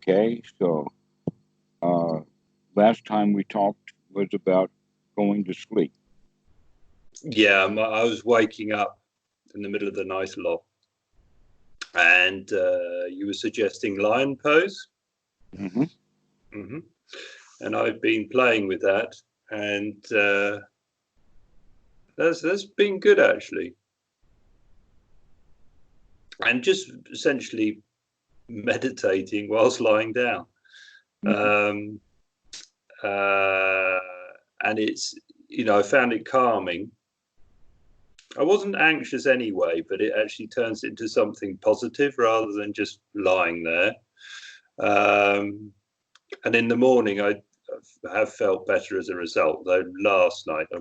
Okay, so last time we talked was about going to sleep. Yeah, I was waking up in the middle of the night a lot, and you were suggesting lion pose. Mm-hmm. Mm-hmm. And I've been playing with that, and that's been good actually. And just essentially meditating whilst lying down. Mm-hmm. Um, and it's, I found it calming. I wasn't anxious anyway, but it actually turns into something positive rather than just lying there. Um, and in the morning, I have felt better as a result, though last night I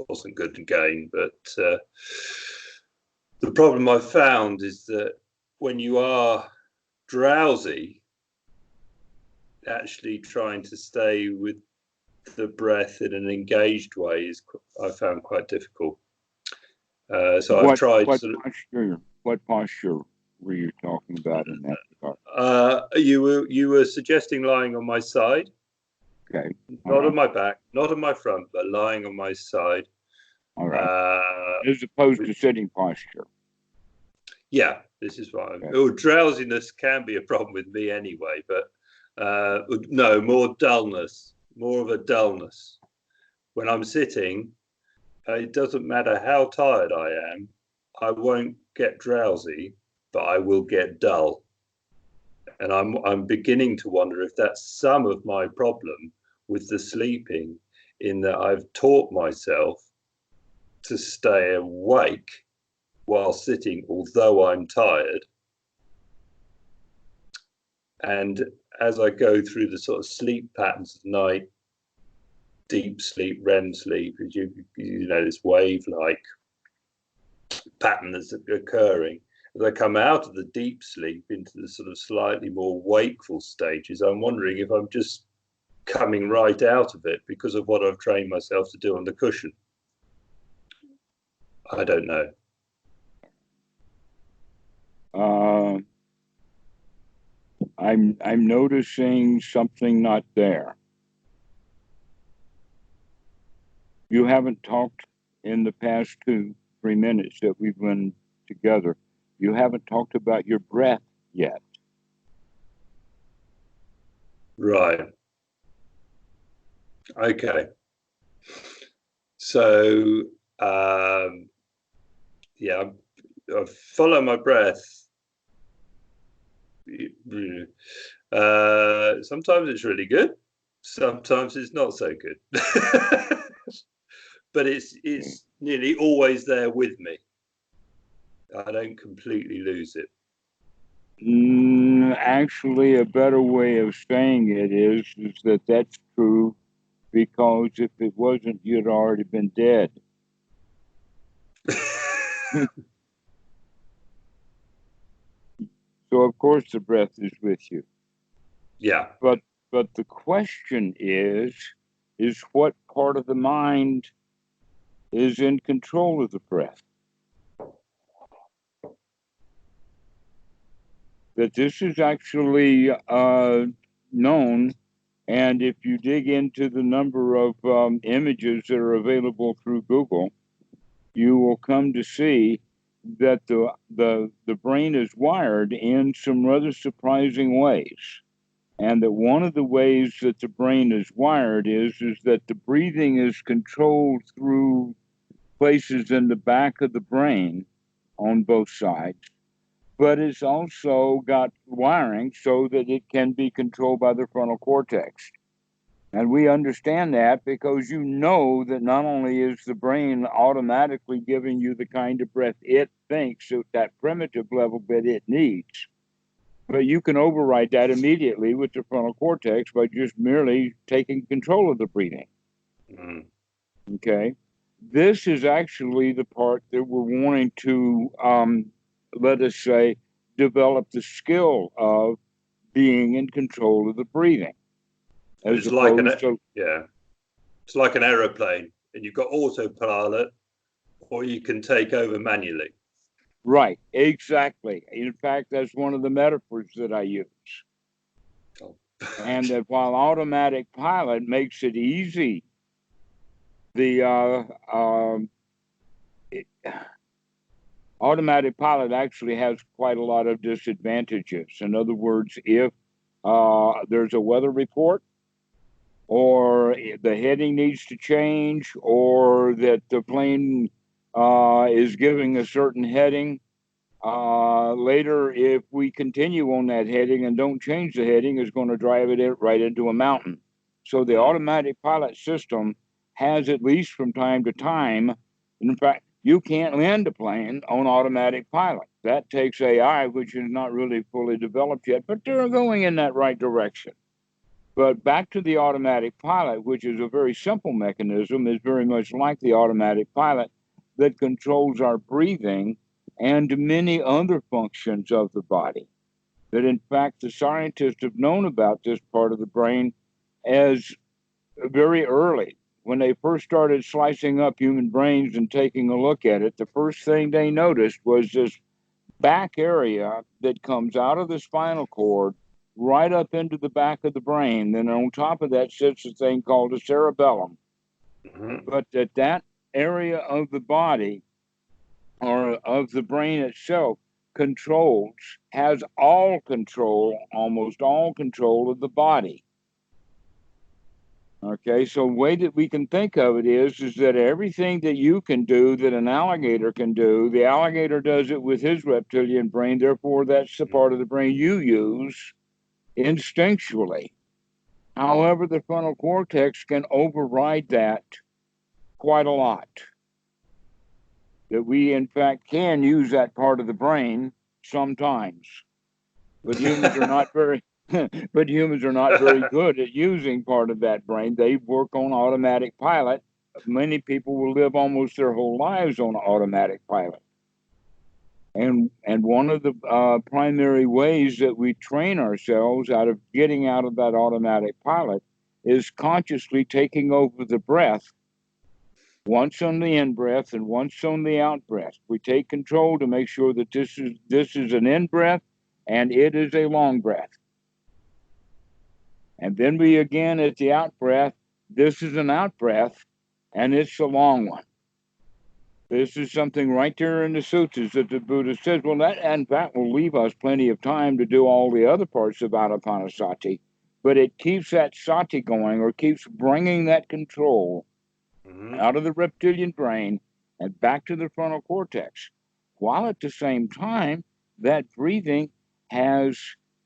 wasn't good again. But the problem I found is that when you are drowsy, actually trying to stay with the breath in an engaged way is, I found, quite difficult. So I've tried. What posture were you talking about in that regard? You were suggesting lying on my side. Okay. Not on my back, not on my front, but lying on my side. All right. As opposed to sitting posture. Yeah, this is why. Okay. Drowsiness can be a problem with me anyway, but no, more dullness, more of a dullness. When I'm sitting, it doesn't matter how tired I am, I won't get drowsy, but I will get dull. And I'm beginning to wonder if that's some of my problem with the sleeping, in that I've taught myself to stay awake while sitting, although I'm tired. And as I go through the sort of sleep patterns of night, deep sleep, REM sleep, this wave-like pattern that's occurring, as I come out of the deep sleep into the sort of slightly more wakeful stages, I'm wondering if I'm just coming right out of it because of what I've trained myself to do on the cushion. I don't know. I'm noticing something not there. You haven't talked in the past 2-3 minutes that we've been together. You haven't talked about your breath yet. Right. Okay. So, yeah, I follow my breath. Sometimes it's really good. Sometimes it's not so good. But it's nearly always there with me. I don't completely lose it. Actually, a better way of saying it is that that's true, because if it wasn't, you'd already been dead. So of course the breath is with you. Yeah. But the question is what part of the mind is in control of the breath? That this is actually known, and if you dig into the number of images that are available through Google, you will come to see that the brain is wired in some rather surprising ways. And that one of the ways that the brain is wired is that the breathing is controlled through places in the back of the brain on both sides, but it's also got wiring so that it can be controlled by the frontal cortex. And we understand that because you know that not only is the brain automatically giving you the kind of breath it thinks at that primitive level that it needs, but you can override that immediately with the frontal cortex by just merely taking control of the breathing. Mm. Okay? This is actually the part that we're wanting to, let us say, develop the skill of being in control of the breathing. It's like it's like an aeroplane, and you've got autopilot, or you can take over manually. Right, exactly. In fact, that's one of the metaphors that I use. Oh. And that while automatic pilot makes it easy, the automatic pilot actually has quite a lot of disadvantages. In other words, if there's a weather report, or the heading needs to change, or that the plane is giving a certain heading, later, if we continue on that heading and don't change the heading, is going to drive it right into a mountain. So the automatic pilot system has, at least from time to time, in fact, you can't land a plane on automatic pilot. That takes AI, which is not really fully developed yet, but they're going in that right direction. But back to the automatic pilot, which is a very simple mechanism, is very much like the automatic pilot that controls our breathing and many other functions of the body. That in fact, the scientists have known about this part of the brain as very early. When they first started slicing up human brains and taking a look at it, the first thing they noticed was this back area that comes out of the spinal cord right up into the back of the brain. Then on top of that sits a thing called a cerebellum. But that area of the body, or of the brain itself, has all control, almost all control of the body. Okay, so the way that we can think of it is that everything that you can do that an alligator can do, the alligator does it with his reptilian brain. Therefore, that's the part of the brain you use instinctually. However, the frontal cortex can override that quite a lot. That we, in fact, can use that part of the brain sometimes, but humans are not very good at using part of that brain. They work on automatic pilot. Many people will live almost their whole lives on automatic pilot. And one of the primary ways that we train ourselves out of getting out of that automatic pilot is consciously taking over the breath, once on the in breath and once on the out breath. We take control to make sure that this is an in breath and it is a long breath. And then we again at the out breath, this is an out breath and it's a long one. This is something right there in the sutras that the Buddha says. Well, that in fact will leave us plenty of time to do all the other parts of Anapanasati, but it keeps that sati going, or keeps bringing that control out of the reptilian brain and back to the frontal cortex, while at the same time that breathing has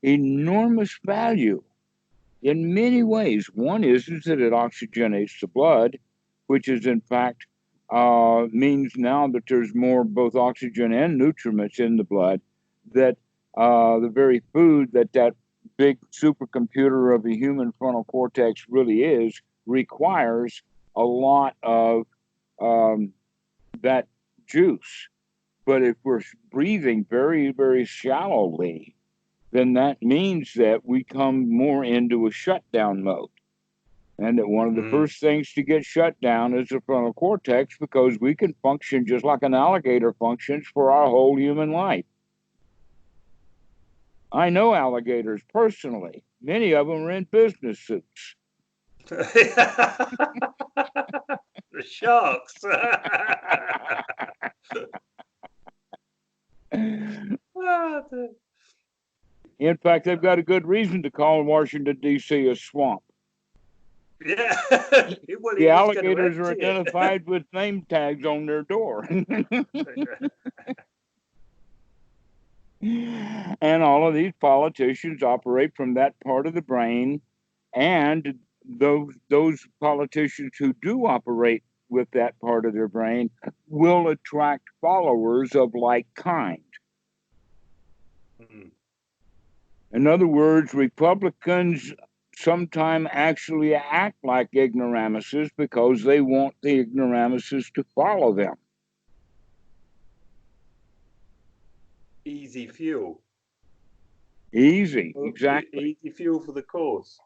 enormous value in many ways. One is that it oxygenates the blood, which is in fact means now that there's more both oxygen and nutriments in the blood, that the very food that big supercomputer of a human frontal cortex really is requires a lot of that juice. But if we're breathing very, very shallowly, then that means that we come more into a shutdown mode. And that one of the first things to get shut down is the frontal cortex, because we can function just like an alligator functions for our whole human life. I know alligators personally. Many of them are in business suits. The sharks. In fact, they've got a good reason to call Washington, D.C. a swamp. Yeah. The alligators are identified with name tags on their door. And all of these politicians operate from that part of the brain, and those politicians who do operate with that part of their brain will attract followers of like kind. In other words, Republicans sometimes actually act like ignoramuses because they want the ignoramuses to follow them. Easy fuel. Easy, exactly. Easy fuel for the cause.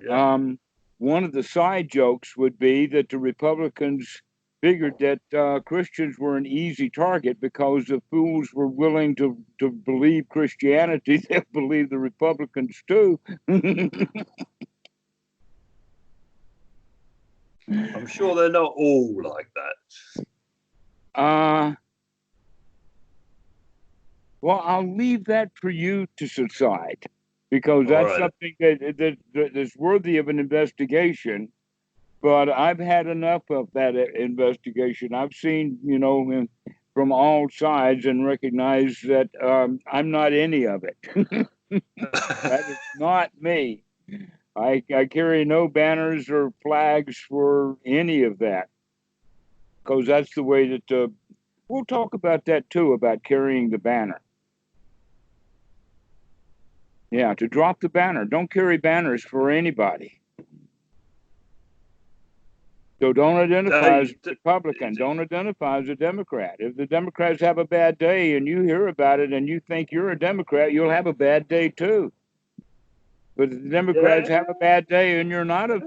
Yeah. One of the side jokes would be that the Republicans figured that Christians were an easy target because the fools were willing to believe Christianity. They believe the Republicans too. I'm sure they're not all like that. Well, I'll leave that for you to decide, because All that's right. something that's worthy of an investigation. But I've had enough of that investigation. I've seen, from all sides, and recognize that I'm not any of it. That is not me. I carry no banners or flags for any of that, because that's the way that we'll talk about that too, about carrying the banner. Yeah, to drop the banner. Don't carry banners for anybody. So don't identify as a Republican. Don't identify as a Democrat. If the Democrats have a bad day and you hear about it and you think you're a Democrat, you'll have a bad day too. But if the Democrats have a bad day and you're not a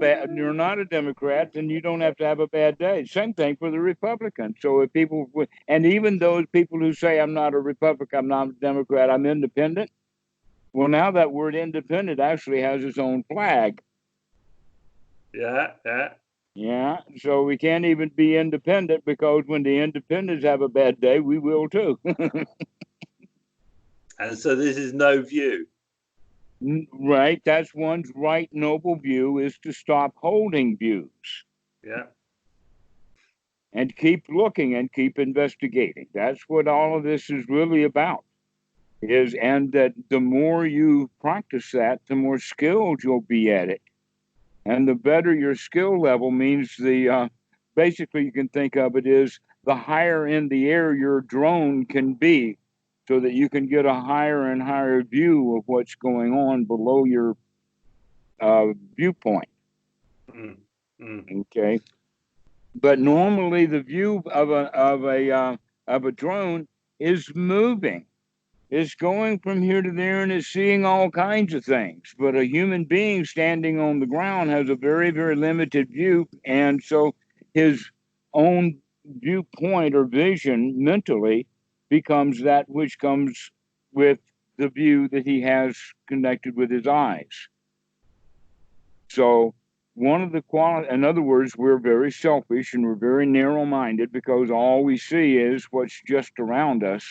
Democrat, then you don't have to have a bad day. Same thing for the Republicans. So if people, and even those people who say I'm not a Republican, I'm not a Democrat, I'm independent. Well, now that word independent actually has its own flag. Yeah. So we can't even be independent, because when the independents have a bad day, we will too. And so this is no view. Right. That's one's right noble view, is to stop holding views. Yeah. And keep looking and keep investigating. That's what all of this is really about. And that the more you practice that, the more skilled you'll be at it. And the better your skill level means basically you can think of it as the higher in the air your drone can be, so that you can get a higher and higher view of what's going on below your viewpoint. Okay. But normally the view of a drone is moving. It's going from here to there and it's seeing all kinds of things. But a human being standing on the ground has a very, very limited view. And so his own viewpoint or vision mentally becomes that which comes with the view that he has connected with his eyes. So one of the in other words, we're very selfish and we're very narrow-minded, because all we see is what's just around us,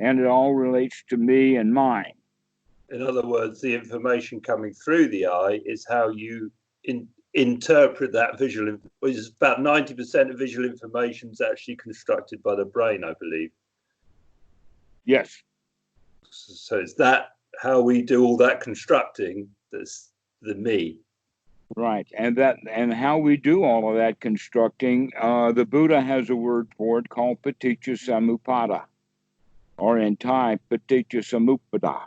and it all relates to me and mine. In other words, the information coming through the eye is how you interpret that visual. It's about 90% of visual information is actually constructed by the brain, I believe. Yes. So is that how we do all that constructing? That's the me. Right. And how we do all of that constructing, the Buddha has a word for it called paticca samuppada, or in Thai, paticca samuppada.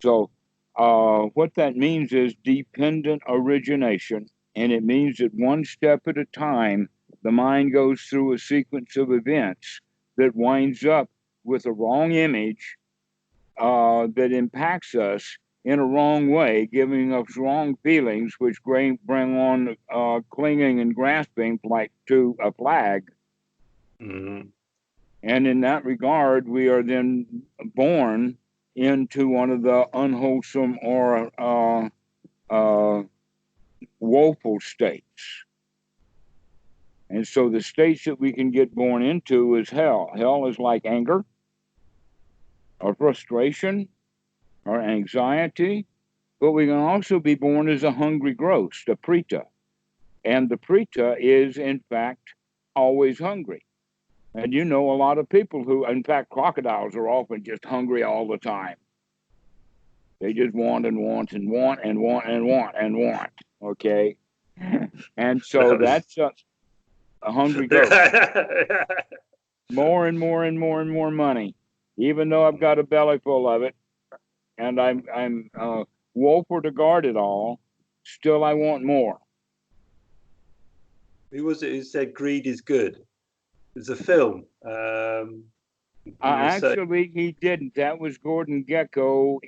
So what that means is dependent origination, and it means that one step at a time, the mind goes through a sequence of events that winds up with a wrong image that impacts us in a wrong way, giving us wrong feelings, which bring on clinging and grasping like to a flag. Mm-hmm. And in that regard, we are then born into one of the unwholesome or woeful states. And so the states that we can get born into is hell. Hell is like anger or frustration or anxiety, but we can also be born as a hungry ghost, a preta. And the preta is, in fact, always hungry. And you know, a lot of people who, in fact, crocodiles are often just hungry all the time. They just want and want and want and want and want and want. Okay. And so that's a hungry ghost. More and more and more and more money, even though I've got a belly full of it, and I'm woeful to guard it all. Still, I want more. Who was it who said greed is good? It's a film. Actually, he didn't. That was Gordon Gekko,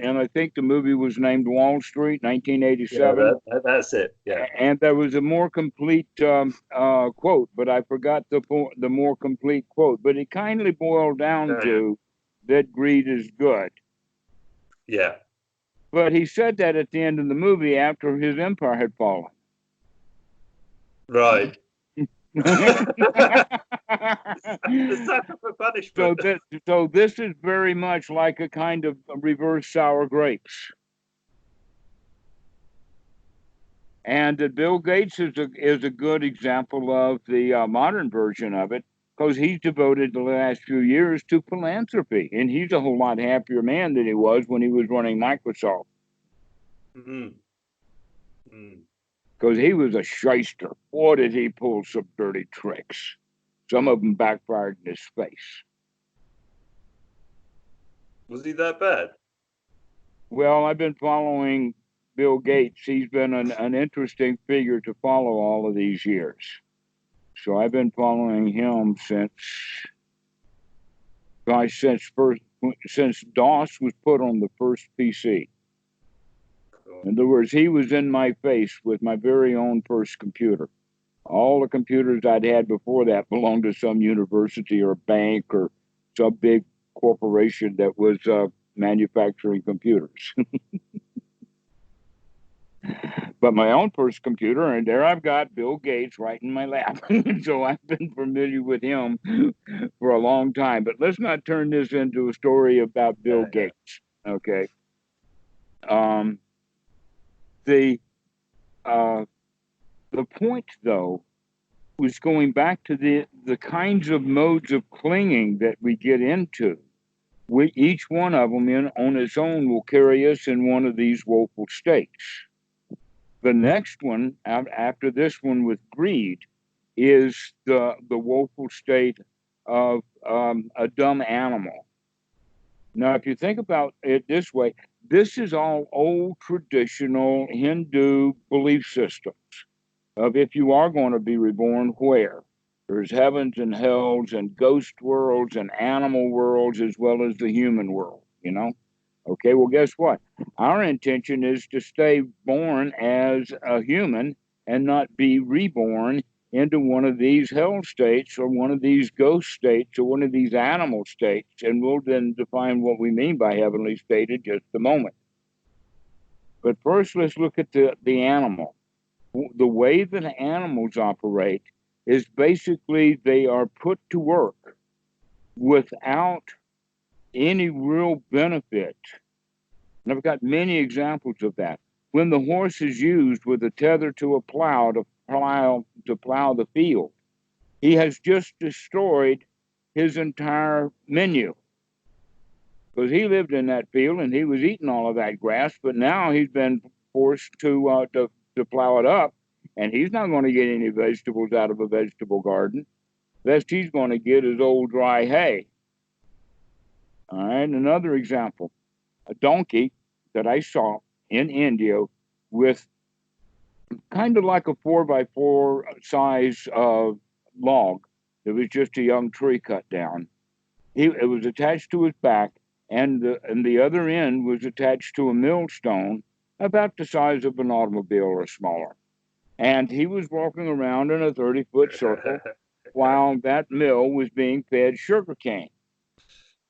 and I think the movie was named Wall Street, 1987. Yeah, that's it. Yeah. And there was a more complete quote, but I forgot the more complete quote. But it kindly boiled down to that greed is good. Yeah. But he said that at the end of the movie after his empire had fallen. Right. The sucker for punishment. So this is very much like a kind of reverse sour grapes. And Bill Gates is a good example of the modern version of it, because he's devoted the last few years to philanthropy, and he's a whole lot happier man than he was when he was running Microsoft. Because he was a shyster. Boy, did he pull some dirty tricks. Some of them backfired in his face. Was he that bad? Well, I've been following Bill Gates. He's been an interesting figure to follow all of these years. So I've been following him since DOS was put on the first PC. In other words, he was in my face with my very own first computer. All the computers I'd had before that belonged to some university or bank or some big corporation that was manufacturing computers. But my own first computer, and there I've got Bill Gates right in my lap. So I've been familiar with him for a long time. But let's not turn this into a story about Bill Gates. Okay. The point, though, was going back to the kinds of modes of clinging that we get into. Each one of them on its own will carry us in one of these woeful states. The next one, after this one with greed, is the woeful state of a dumb animal. Now, if you think about it this way, this is all old traditional Hindu belief systems of if you are going to be reborn, where? There's heavens and hells and ghost worlds and animal worlds as well as the human world, you know? Okay, well, guess what? Our intention is to stay born as a human and not be reborn into one of these hell states or one of these ghost states or one of these animal states. And we'll then define what we mean by heavenly state in just a moment. But first, let's look at the animal. The way that animals operate is basically they are put to work without any real benefit. And I've got many examples of that. When the horse is used with a tether to a plow to plow the field, he has just destroyed his entire menu. Because he lived in that field and he was eating all of that grass, but now he's been forced to plow it up, and he's not going to get any vegetables out of a vegetable garden. Best he's going to get is old dry hay. All right, another example. A donkey that I saw in India with kind of like a 4x4 size log. It was just a young tree cut down. It was attached to his back, and the other end was attached to a millstone about the size of an automobile or smaller. And he was walking around in a 30-foot circle while that mill was being fed sugarcane.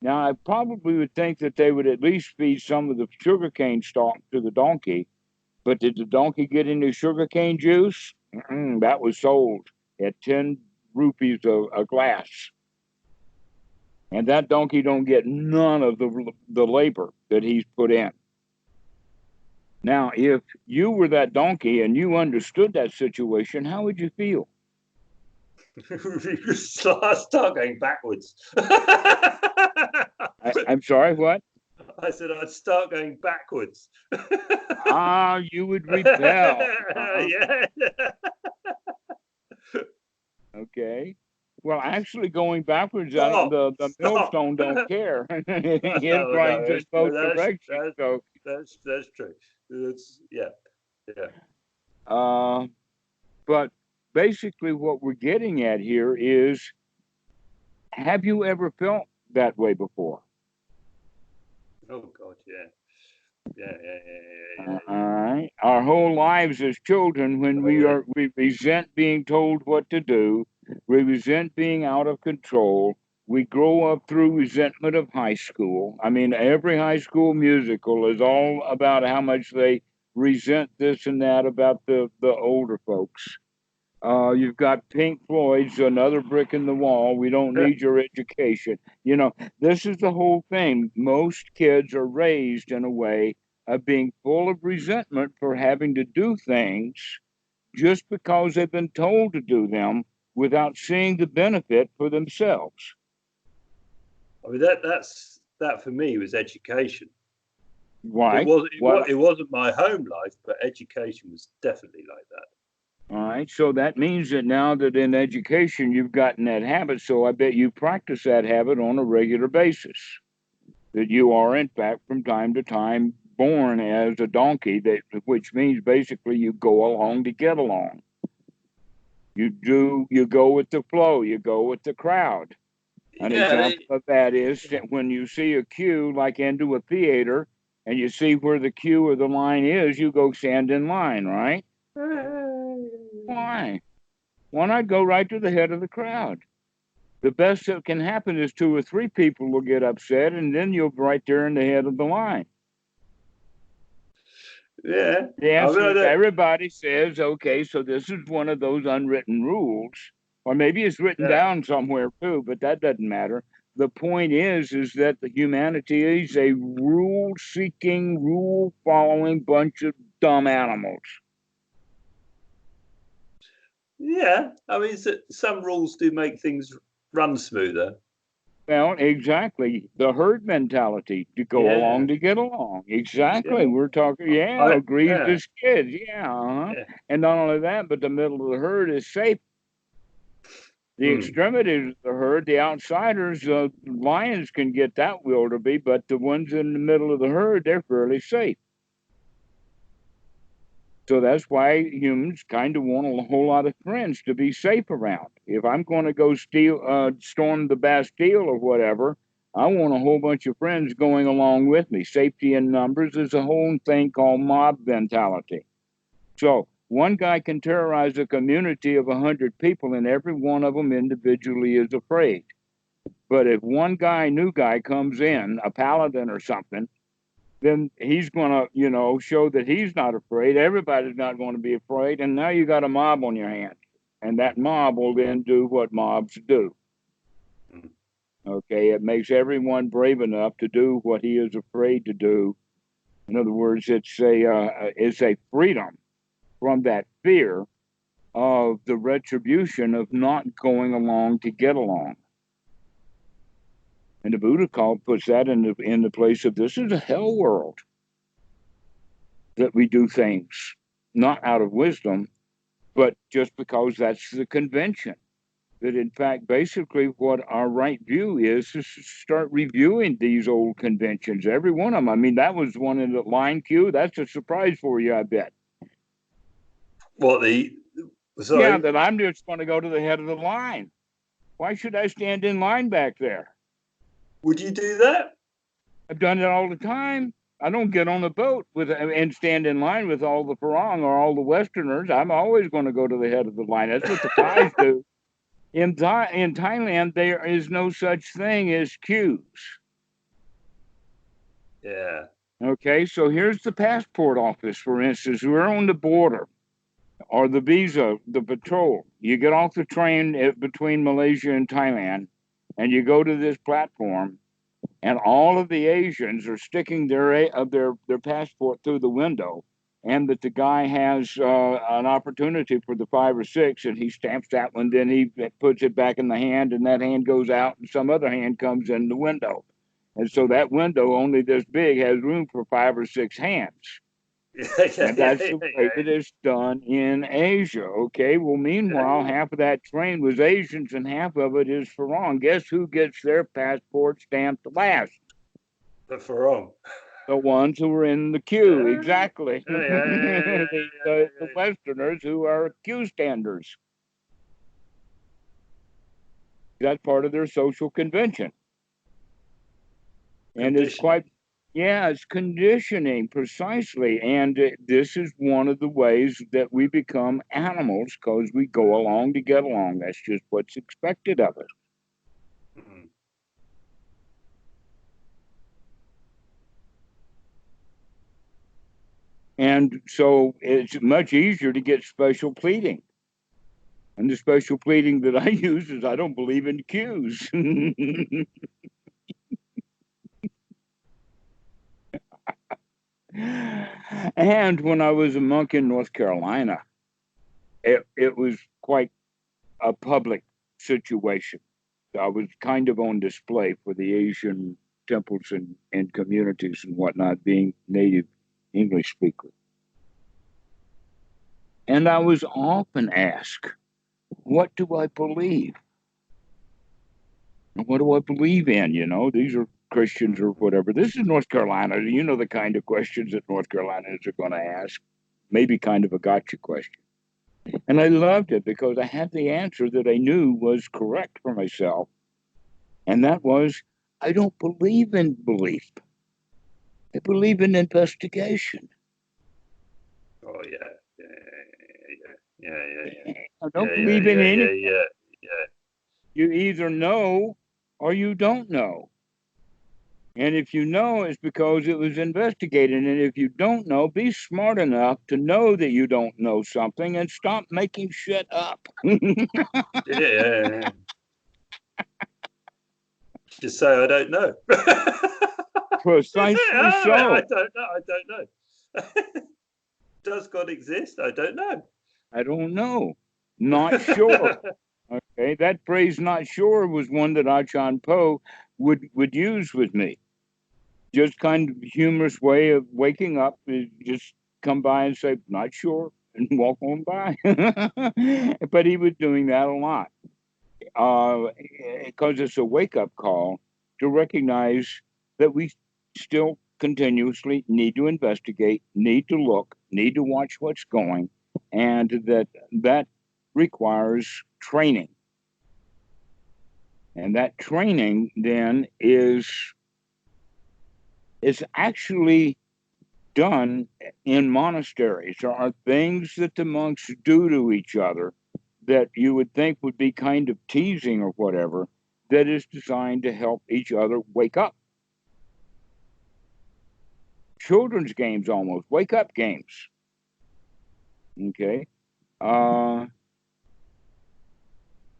Now, I probably would think that they would at least feed some of the sugarcane stalk to the donkey, but did the donkey get any sugarcane juice? That was sold at 10 rupees a glass. And that donkey don't get none of the labor that he's put in. Now, if you were that donkey and you understood that situation, how would you feel? Start going backwards. I'm sorry, what? I said I'd start going backwards. You would rebel. Yeah. Okay. Well, actually, going backwards, the millstone don't care. It grinds in both directions. That's true. Yeah. But basically, what we're getting at here is have you ever felt that way before? Oh God, yeah. All right. Our whole lives as children, when Oh, yeah. we resent being told what to do, we resent being out of control. We grow up through resentment of high school. I mean, every high school musical is all about how much they resent this and that about the older folks. You've got Pink Floyd's Another Brick in the Wall. We don't need your education. You know, this is the whole thing. Most kids are raised in a way of being full of resentment for having to do things just because they've been told to do them without seeing the benefit for themselves. I mean, that for me was education. Right? It wasn't my home life, but education was definitely like that. All right. So that means that now that in education you've gotten that habit, so I bet you practice that habit on a regular basis. That you are in fact from time to time born as a donkey, that which means basically you go along to get along. You go with the flow, you go with the crowd. An example of that is that when you see a queue like into a theater and you see where the queue or the line is, you go stand in line, right? Why not go right to the head of the crowd? The best that can happen is 2 or 3 people will get upset, and then you'll be right there in the head of the line. Yeah. The answer is everybody says, okay, so this is one of those unwritten rules, or maybe it's written down somewhere too, but that doesn't matter. The point is that the humanity is a rule-seeking, rule-following bunch of dumb animals. Yeah, I mean, some rules do make things run smoother. Well, exactly. The herd mentality, to go along to get along. Exactly. Yeah. We're talking, agrees as kids. Yeah. And not only that, but the middle of the herd is safe. The extremities of the herd, the outsiders, lions can get that wildebeest, but the ones in the middle of the herd, they're fairly safe. So that's why humans kind of want a whole lot of friends to be safe around. If I'm going to go storm the Bastille or whatever, I want a whole bunch of friends going along with me. Safety in numbers is a whole thing called mob mentality. So one guy can terrorize a community of 100 people, and every one of them individually is afraid. But if one new guy comes in, a paladin or something, then he's going to, show that he's not afraid. Everybody's not going to be afraid. And now you got a mob on your hands. And that mob will then do what mobs do. Okay, it makes everyone brave enough to do what he is afraid to do. In other words, it's a freedom from that fear of the retribution of not going along to get along. And the Buddha puts that in the place of this is a hell world. That we do things not out of wisdom, but just because that's the convention. That in fact, basically what our right view is to start reviewing these old conventions, every one of them. I mean, that was one in the line queue. That's a surprise for you, I bet. Sorry? Yeah, that I'm just going to go to the head of the line. Why should I stand in line back there? Would you do that? I've done it all the time. I don't get on a boat and stand in line with all the Farang or all the Westerners. I'm always going to go to the head of the line. That's what the Thais do. In Thailand, there is no such thing as queues. Yeah. Okay, so here's the passport office, for instance. We're on the border, or the visa, the patrol. You get off the train between Malaysia and Thailand, and you go to this platform. And all of the Asians are sticking their passport through the window, and that the guy has an opportunity for the 5 or 6, and he stamps that one, then he puts it back in the hand, and that hand goes out, and some other hand comes in the window. And so that window, only this big, has room for 5 or 6 hands. And that's the way that it's done in Asia. Okay, well, meanwhile, half of that train was Asians and half of it is Farang. Guess who gets their passport stamped last? The Farang. The ones who are in the queue, exactly. The Westerners who are queue standers. That's part of their social convention. And it's Conditioning. quite, yeah, it's conditioning precisely. And this is one of the ways that we become animals because we go along to get along. That's just what's expected of us. Mhm. And so it's much easier to get special pleading. And the special pleading that I use is I don't believe in cues. And when I was a monk in North Carolina, it was quite a public situation. I was kind of on display for the Asian temples and communities and whatnot, being native English speaker. And I was often asked, what do I believe? What do I believe in? You know, these are Christians or whatever. This is North Carolina. You know the kind of questions that North Carolinians are going to ask. Maybe kind of a gotcha question. And I loved it because I had the answer that I knew was correct for myself. And that was, I don't believe in belief. I believe in investigation. Oh yeah, yeah, yeah, yeah, yeah, I yeah, don't yeah, believe in yeah, yeah, anything. yeah, yeah. You either know or you don't know. And if you know, it's because it was investigated. And if you don't know, be smart enough to know that you don't know something and stop making shit up. Yeah, yeah, yeah. Just say I don't know. Precisely I so. don't know. I don't know. Does God exist? I don't know. I don't know. Not sure. Okay, that phrase "not sure" was one that Achan Po would use with me. Just kind of humorous way of waking up is just come by and say "not sure" and walk on by. But he was doing that a lot because it's a wake up call to recognize that we still continuously need to investigate, need to look, need to watch what's going, and that requires training. And that training then is actually done in monasteries. There are things that the monks do to each other that you would think would be kind of teasing or whatever, that is designed to help each other wake up. Children's games almost, wake up games. Okay. Uh,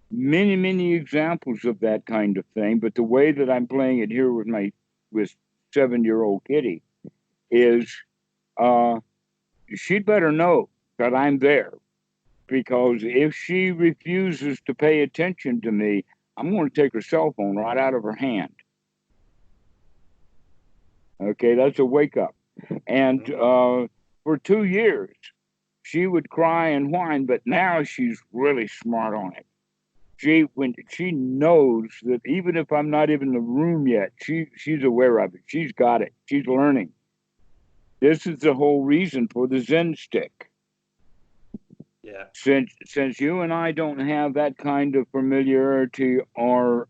many examples of that kind of thing, but the way that I'm playing it here with 7-year-old Kitty is uh, she'd better know that I'm there because if she refuses to pay attention to me, I'm going to take her cell phone right out of her hand. Okay, that's a wake up. And for 2 years, she would cry and whine, but now she's really smart on it. When she knows that even if I'm not even in the room yet, she's aware of it. She's got it. She's learning. This is the whole reason for the Zen stick. Yeah. Since you and I don't have that kind of familiarity or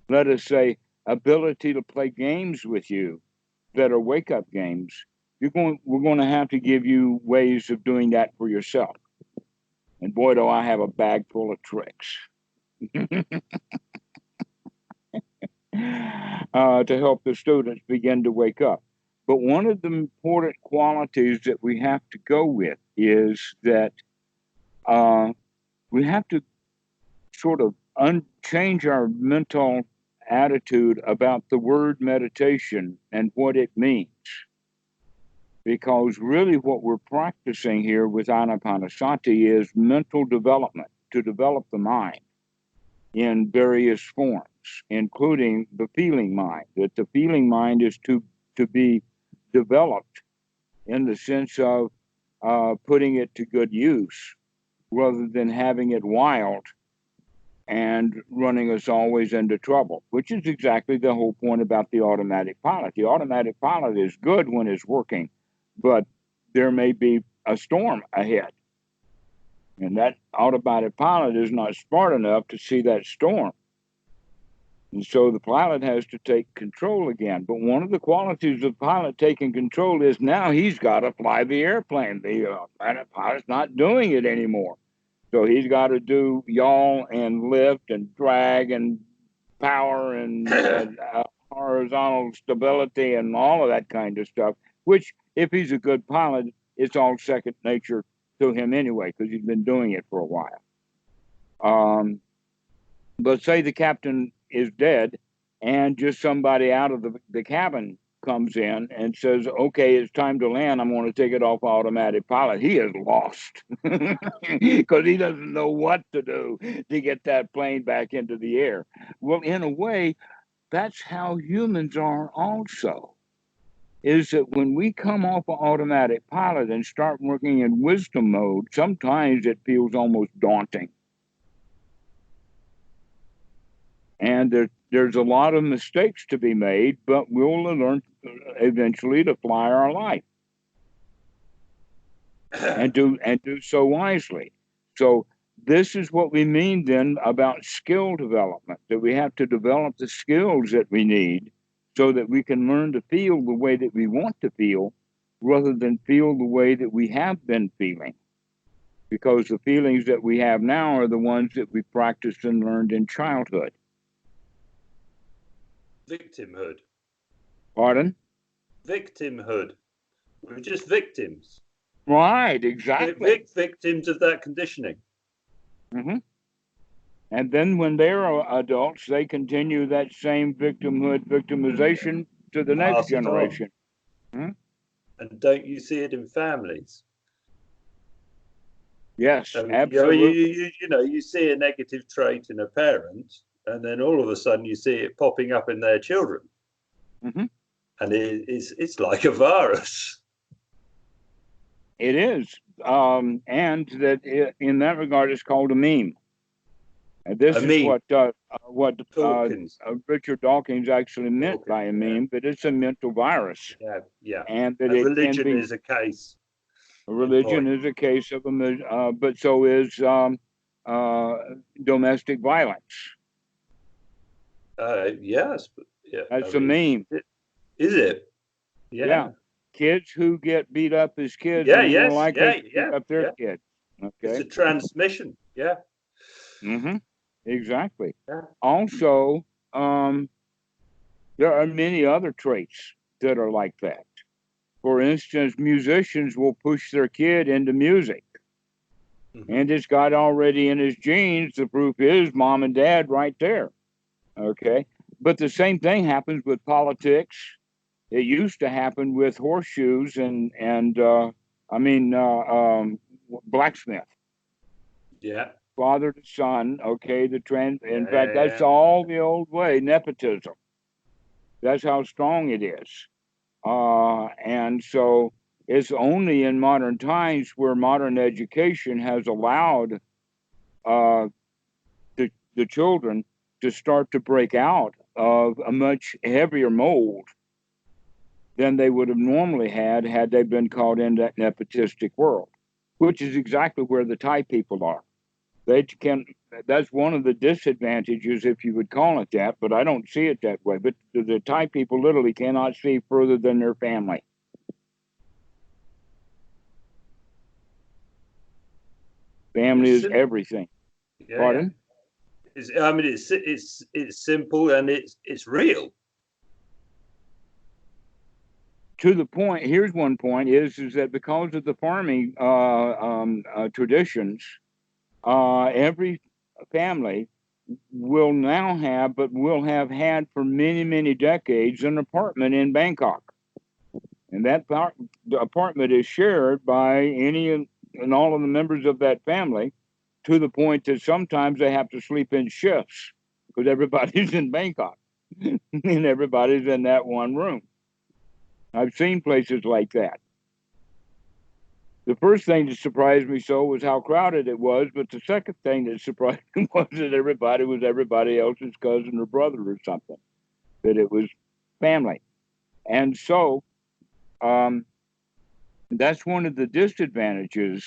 let us say ability to play games with you that are wake up games, we're going to have to give you ways of doing that for yourself. And boy, do I have a bag full of tricks to help the students begin to wake up. But one of the important qualities that we have to go with is that uh, we have to sort of change our mental attitude about the word meditation and what it means. Because really, what we're practicing here with Anapanasati is mental development to develop the mind in various forms, including the feeling mind. That the feeling mind is to be developed in the sense of putting it to good use rather than having it wild and running us always into trouble, which is exactly the whole point about the automatic pilot. The automatic pilot is good when it's working, but there may be a storm ahead. And that automatic pilot is not smart enough to see that storm. And so the pilot has to take control again. But one of the qualities of the pilot taking control is now he's got to fly the airplane. The pilot's not doing it anymore. So he's got to do yaw and lift and drag and power and horizontal stability and all of that kind of stuff, which, if he's a good pilot, it's all second nature to him anyway, because he's been doing it for a while. But say the captain is dead and just somebody out of the cabin comes in and says, okay, it's time to land. I'm going to take it off automatic pilot. He is lost because he doesn't know what to do to get that plane back into the air. Well, in a way, that's how humans are also. Is that when we come off of automatic pilot and start working in wisdom mode, sometimes it feels almost daunting. And there's a lot of mistakes to be made, but we'll learn eventually to fly our life and do so wisely. So this is what we mean then about skill development, that we have to develop the skills that we need so that we can learn to feel the way that we want to feel rather than feel the way that we have been feeling. Because the feelings that we have now are the ones that we practiced and learned in childhood. Victimhood. Pardon? Victimhood. We're just victims. Right, exactly. Victims of that conditioning. Mm-hmm. And then when they're adults, they continue that same victimization to the next generation. Hmm? And don't you see it in families? Yes, absolutely. You see a negative trait in a parent, and then all of a sudden you see it popping up in their children. Mm-hmm. And it's like a virus. It is. And that in that regard, it's called a meme. And this is what Richard Dawkins actually meant by a meme, but it's a mental virus. Yeah. And that religion is a case. Religion is a case of but so is domestic violence. Yes. Yeah, that's a meme. Is it? Yeah. Kids who get beat up as kids are more likely to beat up their kids. Okay. It's a transmission. Yeah. Mm-hmm. Exactly. Yeah. Also, there are many other traits that are like that. For instance, musicians will push their kid into music. Mm-hmm. And it's got already in his genes. The proof is mom and dad right there. Okay. But the same thing happens with politics. It used to happen with horseshoes and blacksmith. Yeah. Father to son. Okay. In fact, that's all the old way. Nepotism. That's how strong it is. And so it's only in modern times where modern education has allowed the children to start to break out of a much heavier mold than they would have normally had they been caught in that nepotistic world, which is exactly where the Thai people are. That's one of the disadvantages, if you would call it that, but I don't see it that way. But the Thai people literally cannot see further than their family. Family is everything. Yeah, Pardon? Yeah. It's simple and it's real. To the point, here's one point: is that because of the farming traditions, every family will now have, but will have had for many, many decades, an apartment in Bangkok. And that the apartment is shared by any and all of the members of that family, to the point that sometimes they have to sleep in shifts because everybody's in Bangkok and everybody's in that one room. I've seen places like that. The first thing that surprised me so was how crowded it was, but the second thing that surprised me was that everybody was everybody else's cousin or brother or something, that it was family. And so that's one of the disadvantages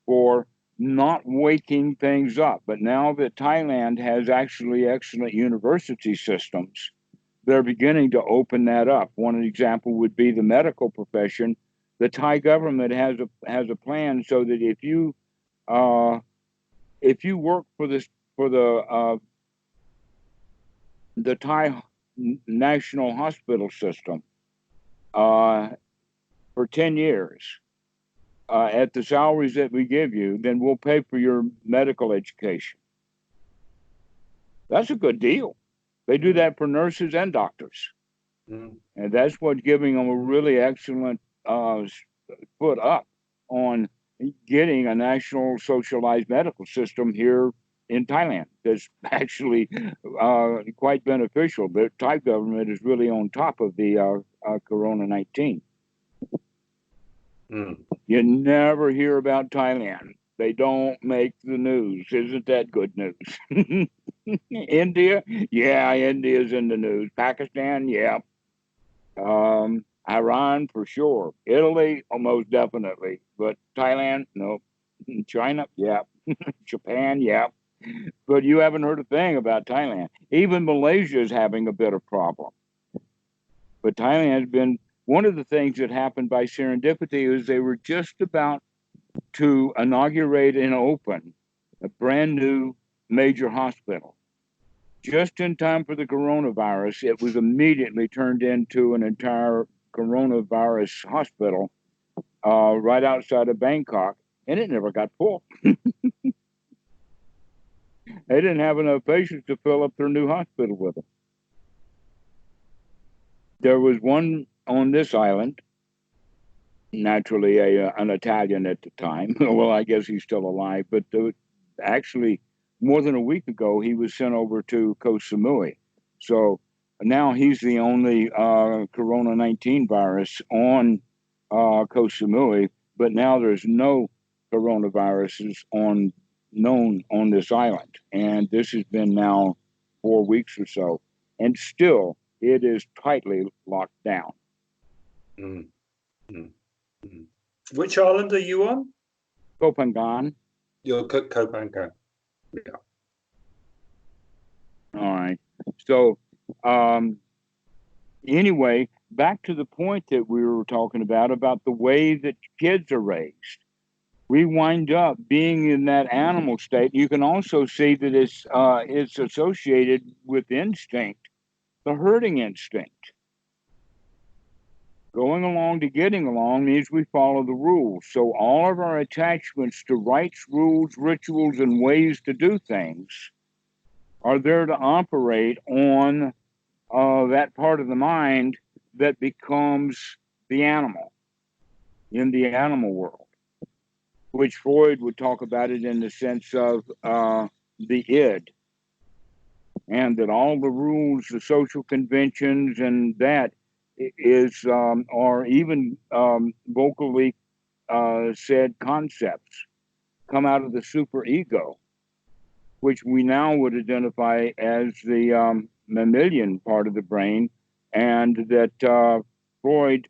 for not waking things up. But now that Thailand has actually excellent university systems, they're beginning to open that up. One example would be the medical profession. The Thai government has a plan so that if you work for the Thai National Hospital System for 10 years at the salaries that we give you, then we'll pay for your medical education. That's a good deal. They do that for nurses and doctors. And that's what's giving them a really excellent foot up on getting a national socialized medical system here in Thailand. That's actually quite beneficial. The Thai government is really on top of the Corona-19. You never hear about Thailand. They don't make the news. Isn't that good news? India? Yeah, India's in the news. Pakistan? Yeah. Iran for sure. Italy, almost definitely. But Thailand, no. China, yeah. Japan, yeah. But you haven't heard a thing about Thailand. Even Malaysia is having a bit of problem. But Thailand has been one of the things that happened by serendipity is they were just about to inaugurate and open a brand new major hospital. Just in time for the coronavirus, it was immediately turned into an entire coronavirus hospital right outside of Bangkok, and it never got full. They didn't have enough patients to fill up their new hospital with them. There was one on this island, naturally an Italian at the time. Well, I guess he's still alive, but actually more than a week ago, he was sent over to Koh Samui. So now he's the only Corona-19 virus on Koh Samui, but now there's no coronaviruses known on this island. And this has been now 4 weeks or so. And still, it is tightly locked down. Which island are you on? Koh Phangan. You're Koh Phangan. Yeah. All right. So, anyway, back to the point that we were talking about the way that kids are raised. We wind up being in that animal state. You can also see that it's associated with instinct, the herding instinct. Going along to getting along means we follow the rules. So all of our attachments to rites, rules, rituals, and ways to do things are there to operate on that part of the mind that becomes the animal in the animal world, which Freud would talk about it in the sense of the id, and that all the rules, the social conventions, and that are even vocally said concepts come out of the superego, which we now would identify as the mammalian part of the brain, and that Freud,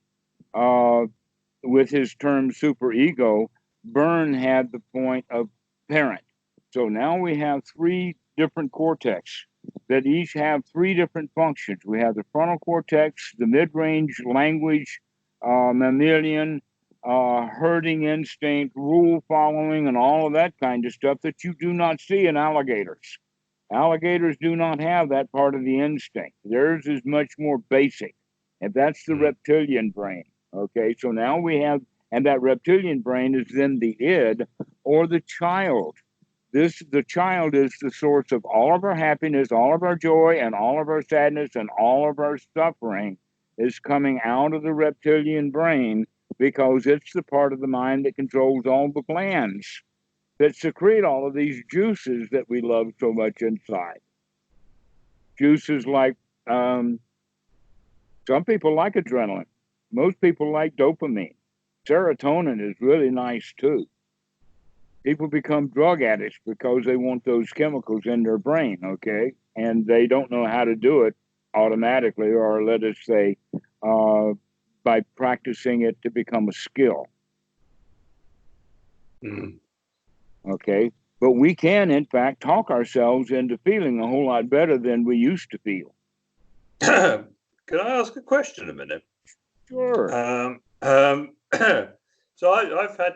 with his term superego, Byrne had the point of parent. So now we have 3 different cortex that each have 3 different functions. We have the frontal cortex, the mid-range language, mammalian, herding instinct, rule following, and all of that kind of stuff that you do not see in alligators. Alligators do not have that part of the instinct. Theirs is much more basic, and that's the reptilian brain. Okay, so now we have, and that reptilian brain is then the id, or the child. The child is the source of all of our happiness, all of our joy, and all of our sadness, and all of our suffering is coming out of the reptilian brain, because it's the part of the mind that controls all the glands that secrete all of these juices that we love so much inside. Juices like, some people like adrenaline. Most people like dopamine. Serotonin is really nice too. People become drug addicts because they want those chemicals in their brain, okay? And they don't know how to do it automatically, or let us say, by practicing it to become a skill. Okay. But we can, in fact, talk ourselves into feeling a whole lot better than we used to feel. Can I ask a question a minute? Sure. So I've had,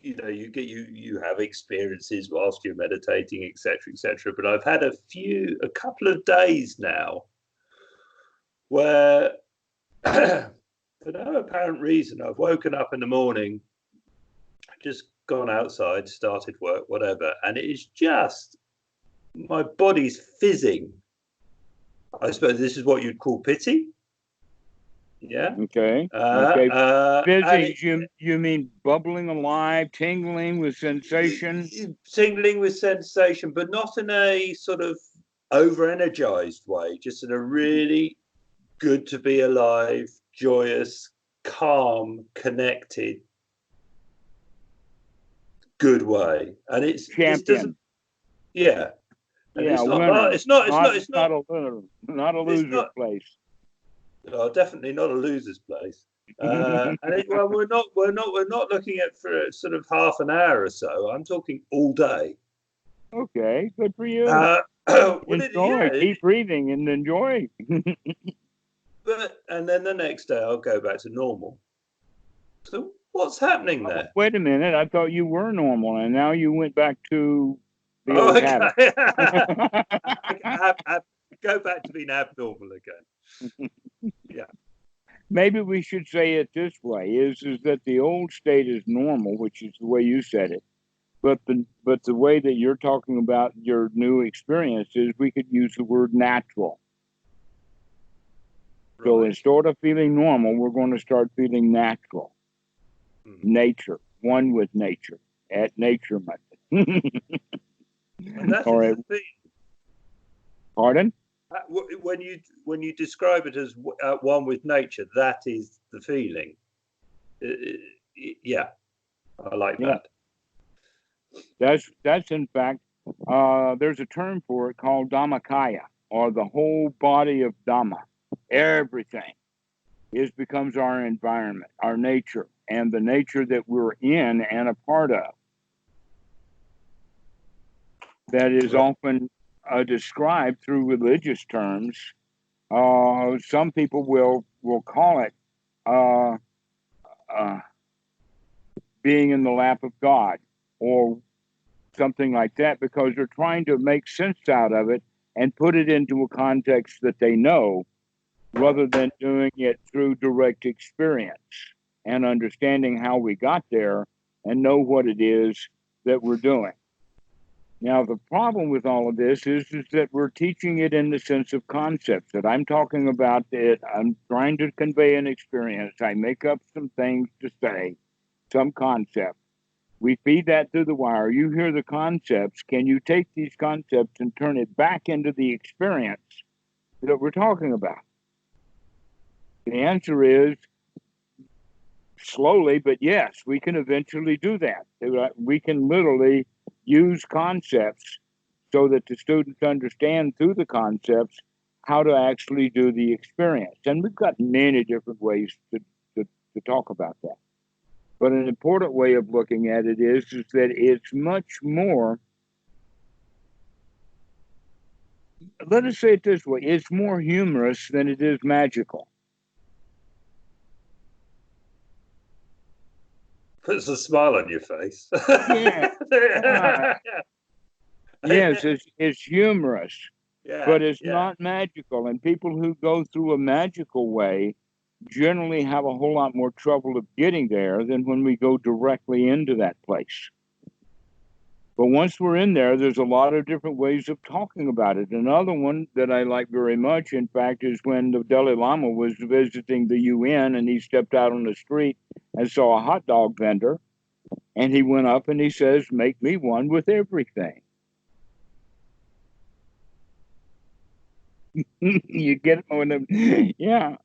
you have experiences whilst you're meditating, etc. But I've had a couple of days now where, for no apparent reason, I've woken up in the morning, just gone outside, started work, whatever, and it is just my body's fizzing. I suppose this is what you'd call pity. Yeah. Okay. Fizzing, you mean bubbling alive, tingling with sensation? Tingling with sensation, but not in a sort of over-energized way, just in a really good to be alive, joyous, calm, connected, good way. And it's champion. This doesn't, yeah. And yeah, it's not a loser place. Definitely not a loser's place. And we're not looking at for sort of half an hour or so. I'm talking all day. Okay, good for you. Enjoy, keep breathing and enjoy. And then the next day I'll go back to normal. So what's happening there? Wait a minute, I thought you were normal, and now you went back to the old habit. Go back to being abnormal again. Yeah. Maybe we should say it this way: is that the old state is normal, which is the way you said it, but the way that you're talking about your new experiences, we could use the word natural. Right. So instead of feeling normal, we're going to start feeling natural. Nature, one with nature, at nature method. And that's the thing. Pardon? When you describe it as one with nature, that is the feeling. Yeah, I like that. That's in fact, there's a term for it called Dhammakaya, or the whole body of Dhamma. Everything becomes our environment, our nature, and the nature that we're in and a part of. That is often described through religious terms. Some people will call it being in the lap of God, or something like that, because they're trying to make sense out of it and put it into a context that they know, rather than doing it through direct experience and understanding how we got there and know what it is that we're doing. Now, the problem with all of this is that we're teaching it in the sense of concepts, that I'm talking about it. I'm trying to convey an experience. I make up some things to say, some concept. We feed that through the wire. You hear the concepts. Can you take these concepts and turn it back into the experience that we're talking about? The answer is slowly, but yes, we can eventually do that. We can literally use concepts so that the students understand through the concepts how to actually do the experience. And we've got many different ways to talk about that. But an important way of looking at it is that it's much more, let us say it this way, it's more humorous than it is magical. Puts a smile on your face. Yes, it's humorous, but it's not magical. And people who go through a magical way generally have a whole lot more trouble of getting there than when we go directly into that place. But once we're in there, there's a lot of different ways of talking about it. Another one that I like very much, in fact, is when the Dalai Lama was visiting the UN and he stepped out on the street and saw a hot dog vendor, and he went up and he says, "Make me one with everything." You get it on them? Yeah.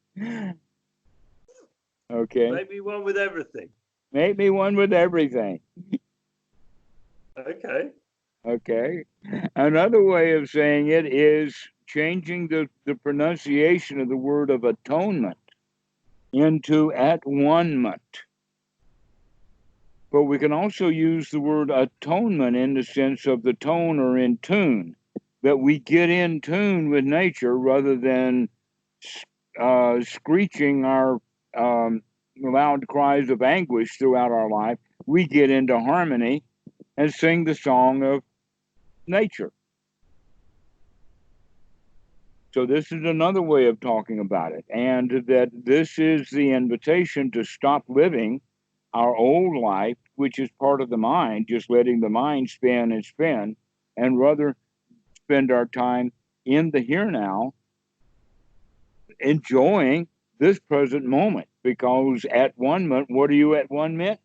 Okay. Make me one with everything. Make me one with everything. Okay. Another way of saying it is changing the pronunciation of the word of atonement into at-one-ment. But we can also use the word atonement in the sense of the tone or in tune, that we get in tune with nature rather than screeching our loud cries of anguish throughout our life. We get into harmony and sing the song of nature. So this is another way of talking about it, and that this is the invitation to stop living our old life, which is part of the mind, just letting the mind spin and spin, and rather spend our time in the here now, enjoying this present moment. Because at one moment, what are you at one minute?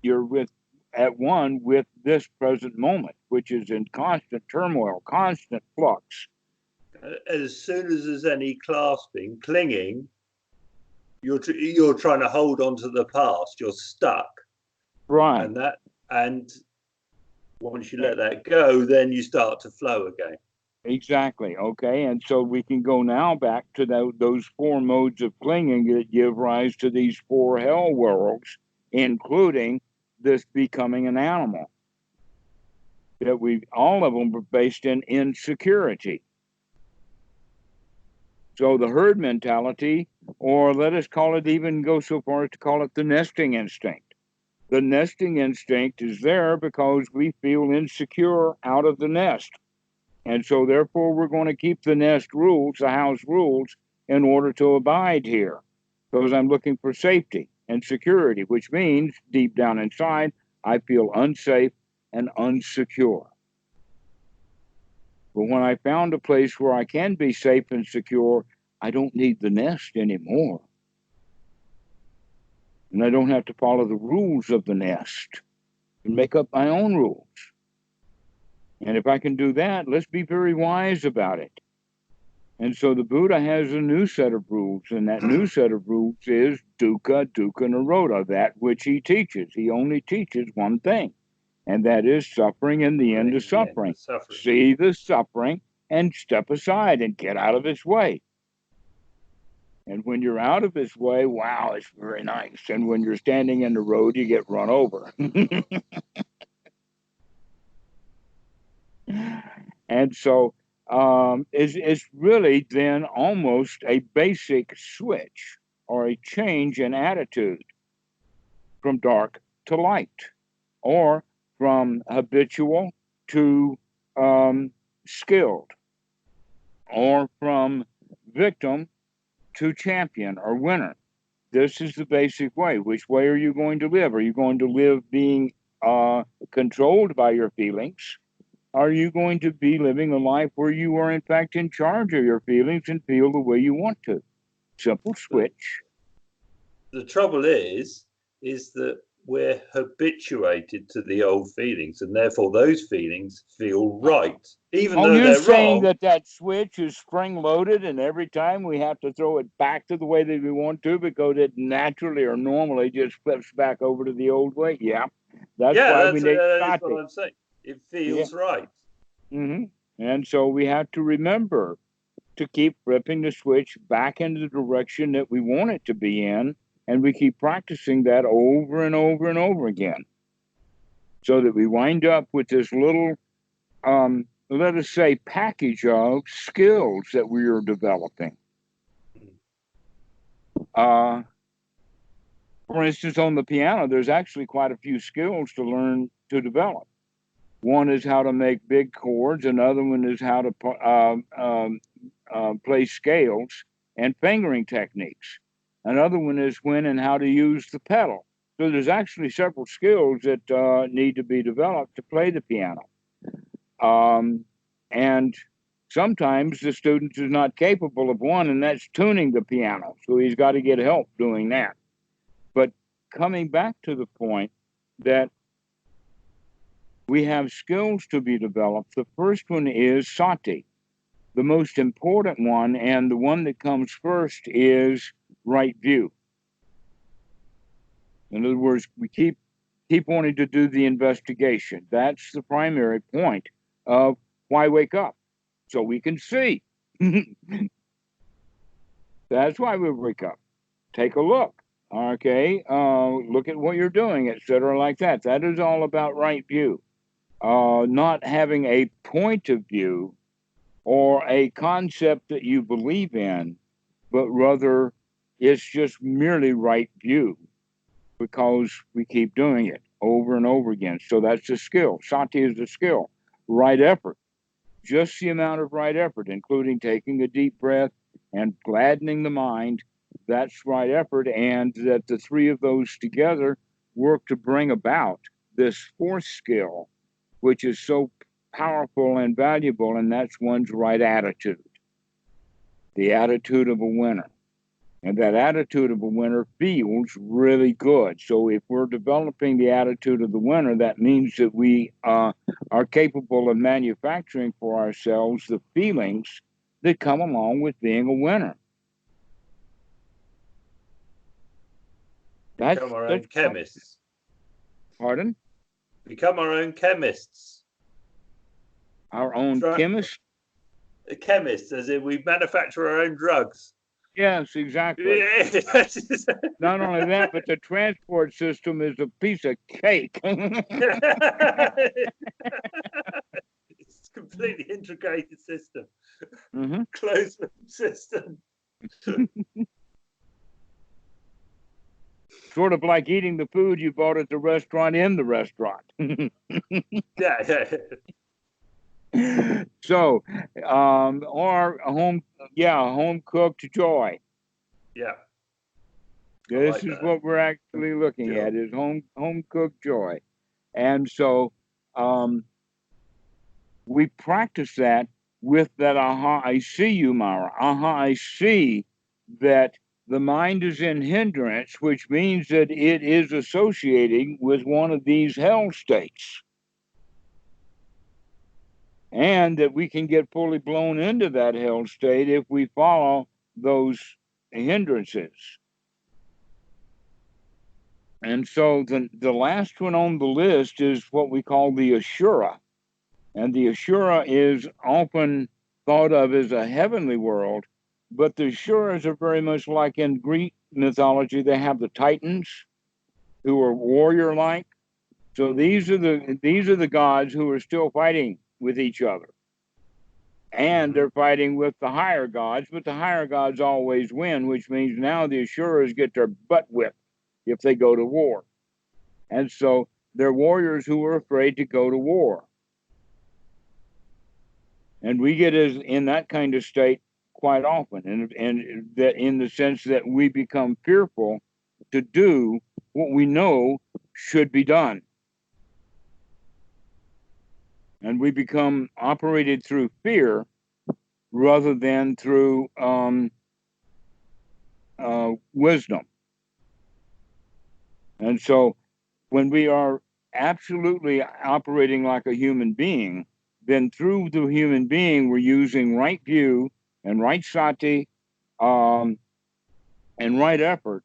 You're at one with this present moment, which is in constant turmoil, constant flux. As soon as there's any clasping, clinging, you're trying to hold on to the past. You're stuck, Right. And once you let that go, then you start to flow again. Exactly. Okay. And so we can go now back to those four modes of clinging that give rise to these four hell worlds, including this becoming an animal. That all of them are based in insecurity. So the herd mentality, or let us call it, even go so far as to call it the nesting instinct. The nesting instinct is there because we feel insecure out of the nest. And so therefore we're going to keep the nest rules, the house rules, in order to abide here. Because I'm looking for safety and security, which means deep down inside, I feel unsafe and unsecure. But when I found a place where I can be safe and secure, I don't need the nest anymore. And I don't have to follow the rules of the nest and make up my own rules. And if I can do that, let's be very wise about it. And so the Buddha has a new set of rules, and that new set of rules is dukkha, dukkha nirodha, that which he teaches. He only teaches one thing, and that is suffering and the end of suffering. See the suffering and step aside and get out of its way. And when you're out of its way, wow, it's very nice. And when you're standing in the road, you get run over. And so it's really then almost a basic switch or a change in attitude from dark to light, or from habitual to skilled, or from victim to champion or winner. This is the basic way. Which way are you going to live? Are you going to live being controlled by your feelings? Are you going to be living a life where you are in fact in charge of your feelings and feel the way you want to? Simple switch. The trouble is that we're habituated to the old feelings, and therefore those feelings feel right, even though you're they're saying wrong. that switch is spring-loaded, and every time we have to throw it back to the way that we want to, because it naturally or normally just flips back over to the old way? Yeah, that's why we need that's what I'm saying. It feels right. Mm-hmm. And so we have to remember to keep flipping the switch back into the direction that we want it to be in, and we keep practicing that over and over and over again, so that we wind up with this little, let us say, package of skills that we are developing. For instance, on the piano, there's actually quite a few skills to learn to develop. One is how to make big chords. Another one is how to play scales and fingering techniques. Another one is when and how to use the pedal. So there's actually several skills that need to be developed to play the piano. And sometimes the student is not capable of one, and that's tuning the piano. So he's got to get help doing that. But coming back to the point that we have skills to be developed, the first one is sati. The most important one, and the one that comes first, is right view. In other words, we keep wanting to do the investigation. That's the primary point of why wake up, so we can see. That's why we wake up. Take a look. Okay, look at what you're doing, etc., like that. That is all about right view. Not having a point of view or a concept that you believe in, but rather it's just merely right view because we keep doing it over and over again. So that's the skill. Sati is the skill. Right effort, just the amount of right effort, including taking a deep breath and gladdening the mind. That's right effort. And that the three of those together work to bring about this fourth skill, which is so powerful and valuable, and that's one's right attitude, the attitude of a winner. And that attitude of a winner feels really good. So if we're developing the attitude of the winner, that means that we are capable of manufacturing for ourselves the feelings that come along with being a winner. Become our own chemists. Pardon? Become our own chemists. Our own chemists? Chemists, as in we manufacture our own drugs. Yes, exactly. Yes. Not only that, but the transport system is a piece of cake. It's a completely integrated system. Mm-hmm. Closed loop system. Sort of like eating the food you bought at the restaurant in the restaurant. Yeah. So, or a home cooked joy. Yeah. This is what we're actually looking at is home cooked joy. And so we practice that with that aha, I see you, Mara. Aha, I see that the mind is in hindrance, which means that it is associating with one of these hell states. And that we can get fully blown into that hell state if we follow those hindrances. And so the last one on the list is what we call the Ashura. And the Ashura is often thought of as a heavenly world, but the Ashuras are very much like in Greek mythology. They have the Titans who are warrior-like. So these are the gods who are still fighting with each other. And they're fighting with the higher gods, but the higher gods always win, which means now the Asuras get their butt whipped if they go to war. And so they're warriors who are afraid to go to war. And we get in that kind of state quite often, and that in the sense that we become fearful to do what we know should be done. And we become operated through fear rather than through wisdom. And so when we are absolutely operating like a human being, then through the human being, we're using right view and right sati and right effort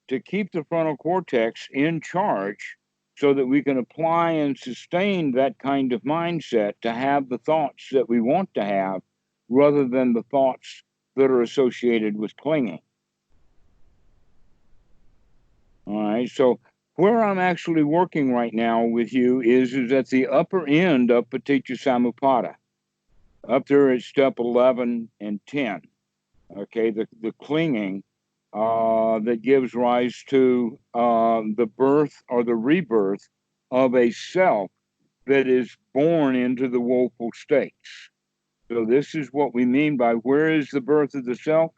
to keep the frontal cortex in charge so that we can apply and sustain that kind of mindset to have the thoughts that we want to have rather than the thoughts that are associated with clinging. All right, so where I'm actually working right now with you is at the upper end of Paticca Samuppada. Up there at step 11 and 10. Okay, the clinging that gives rise to the birth or the rebirth of a self that is born into the woeful states. So this is what we mean by where is the birth of the self?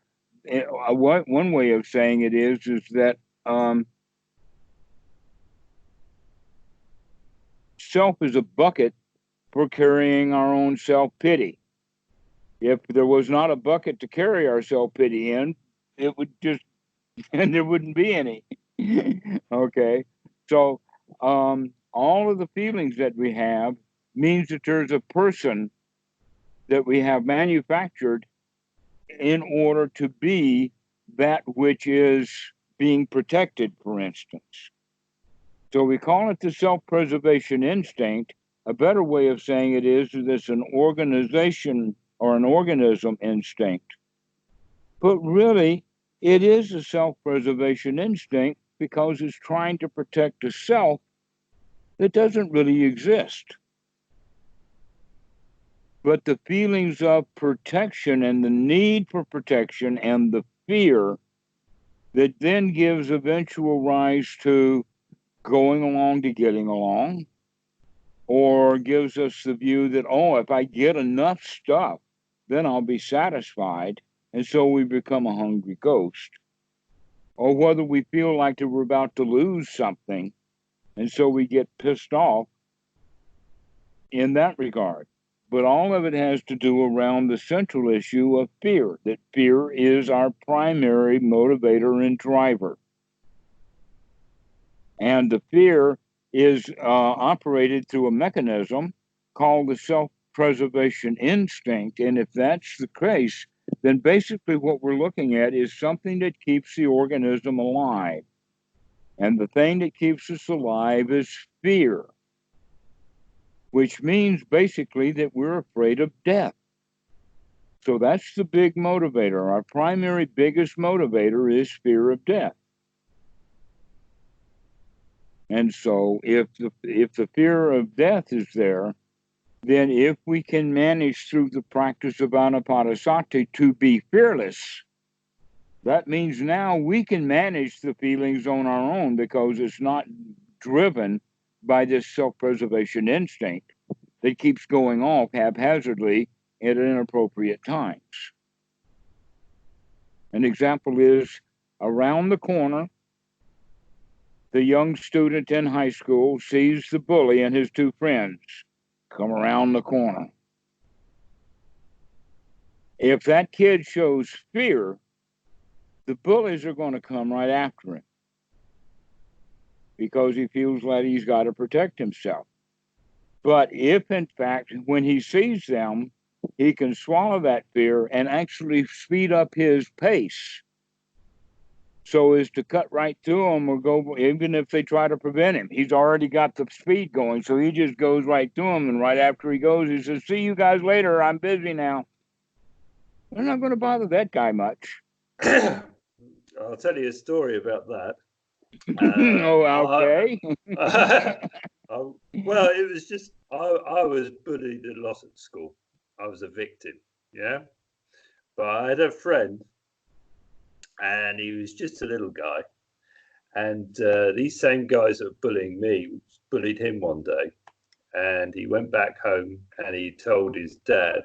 One way of saying it is that self is a bucket for carrying our own self-pity. If there was not a bucket to carry our self-pity in, it would just, and there wouldn't be any. Okay. So all of the feelings that we have means that there's a person that we have manufactured in order to be that which is being protected, for instance. So we call it the self-preservation instinct. A better way of saying it is that it's an organization or an organism instinct. But really, It is a self-preservation instinct because it's trying to protect a self that doesn't really exist. But the feelings of protection and the need for protection and the fear that then gives eventual rise to going along to getting along, or gives us the view that, oh, if I get enough stuff, then I'll be satisfied. And so we become a hungry ghost. Or whether we feel like that we're about to lose something, and so we get pissed off in that regard. But all of it has to do around the central issue of fear, that fear is our primary motivator and driver. And the fear is operated through a mechanism called the self-preservation instinct. And if that's the case, then basically what we're looking at is something that keeps the organism alive. And the thing that keeps us alive is fear, which means basically that we're afraid of death. So that's the big motivator. Our primary biggest motivator is fear of death. And so if the fear of death is there, then if we can manage through the practice of anapanasati to be fearless, that means now we can manage the feelings on our own because it's not driven by this self-preservation instinct that keeps going off haphazardly at inappropriate times. An example is around the corner, the young student in high school sees the bully and his two friends come around the corner. If that kid shows fear, the bullies are going to come right after him because he feels like he's got to protect himself. But if, in fact, when he sees them, he can swallow that fear and actually speed up his pace so as to cut right through them or go, even if they try to prevent him. He's already got the speed going, so he just goes right through them, and right after he goes, he says, see you guys later, I'm busy now. They're not going to bother that guy much. I'll tell you a story about that. Oh, okay. Well, it was just, I was bullied a lot at school. I was a victim, yeah? But I had a friend, and he was just a little guy. And these same guys that were bullying me bullied him one day. And he went back home and he told his dad.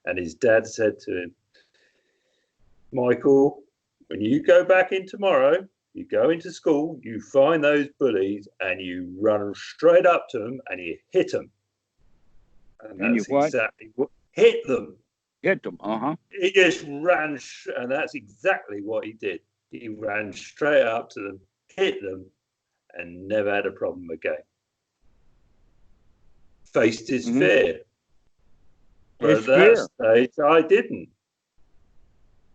And his dad said to him, Michael, when you go back in tomorrow, you go into school, you find those bullies and you run straight up to them and you hit them. And that's exactly what? Hit them. Hit them, He just ran, and that's exactly what he did. He ran straight up to them, hit them, and never had a problem again. Faced his fear. But at that stage, I didn't.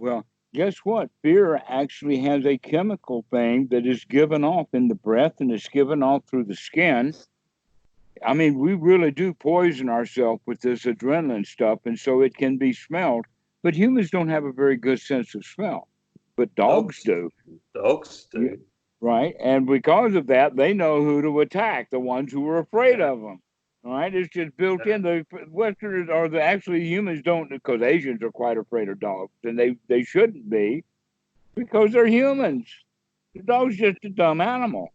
Well, guess what? Fear actually has a chemical thing that is given off in the breath and is given off through the skin. I mean, we really do poison ourselves with this adrenaline stuff, and so it can be smelled. But humans don't have a very good sense of smell, but dogs do. Dogs do. Right? And because of that, they know who to attack, the ones who are afraid of them. All right? It's just built in. The Westerners, or actually humans don't, because Asians are quite afraid of dogs, and they shouldn't be, because they're humans. The dog's just a dumb animal.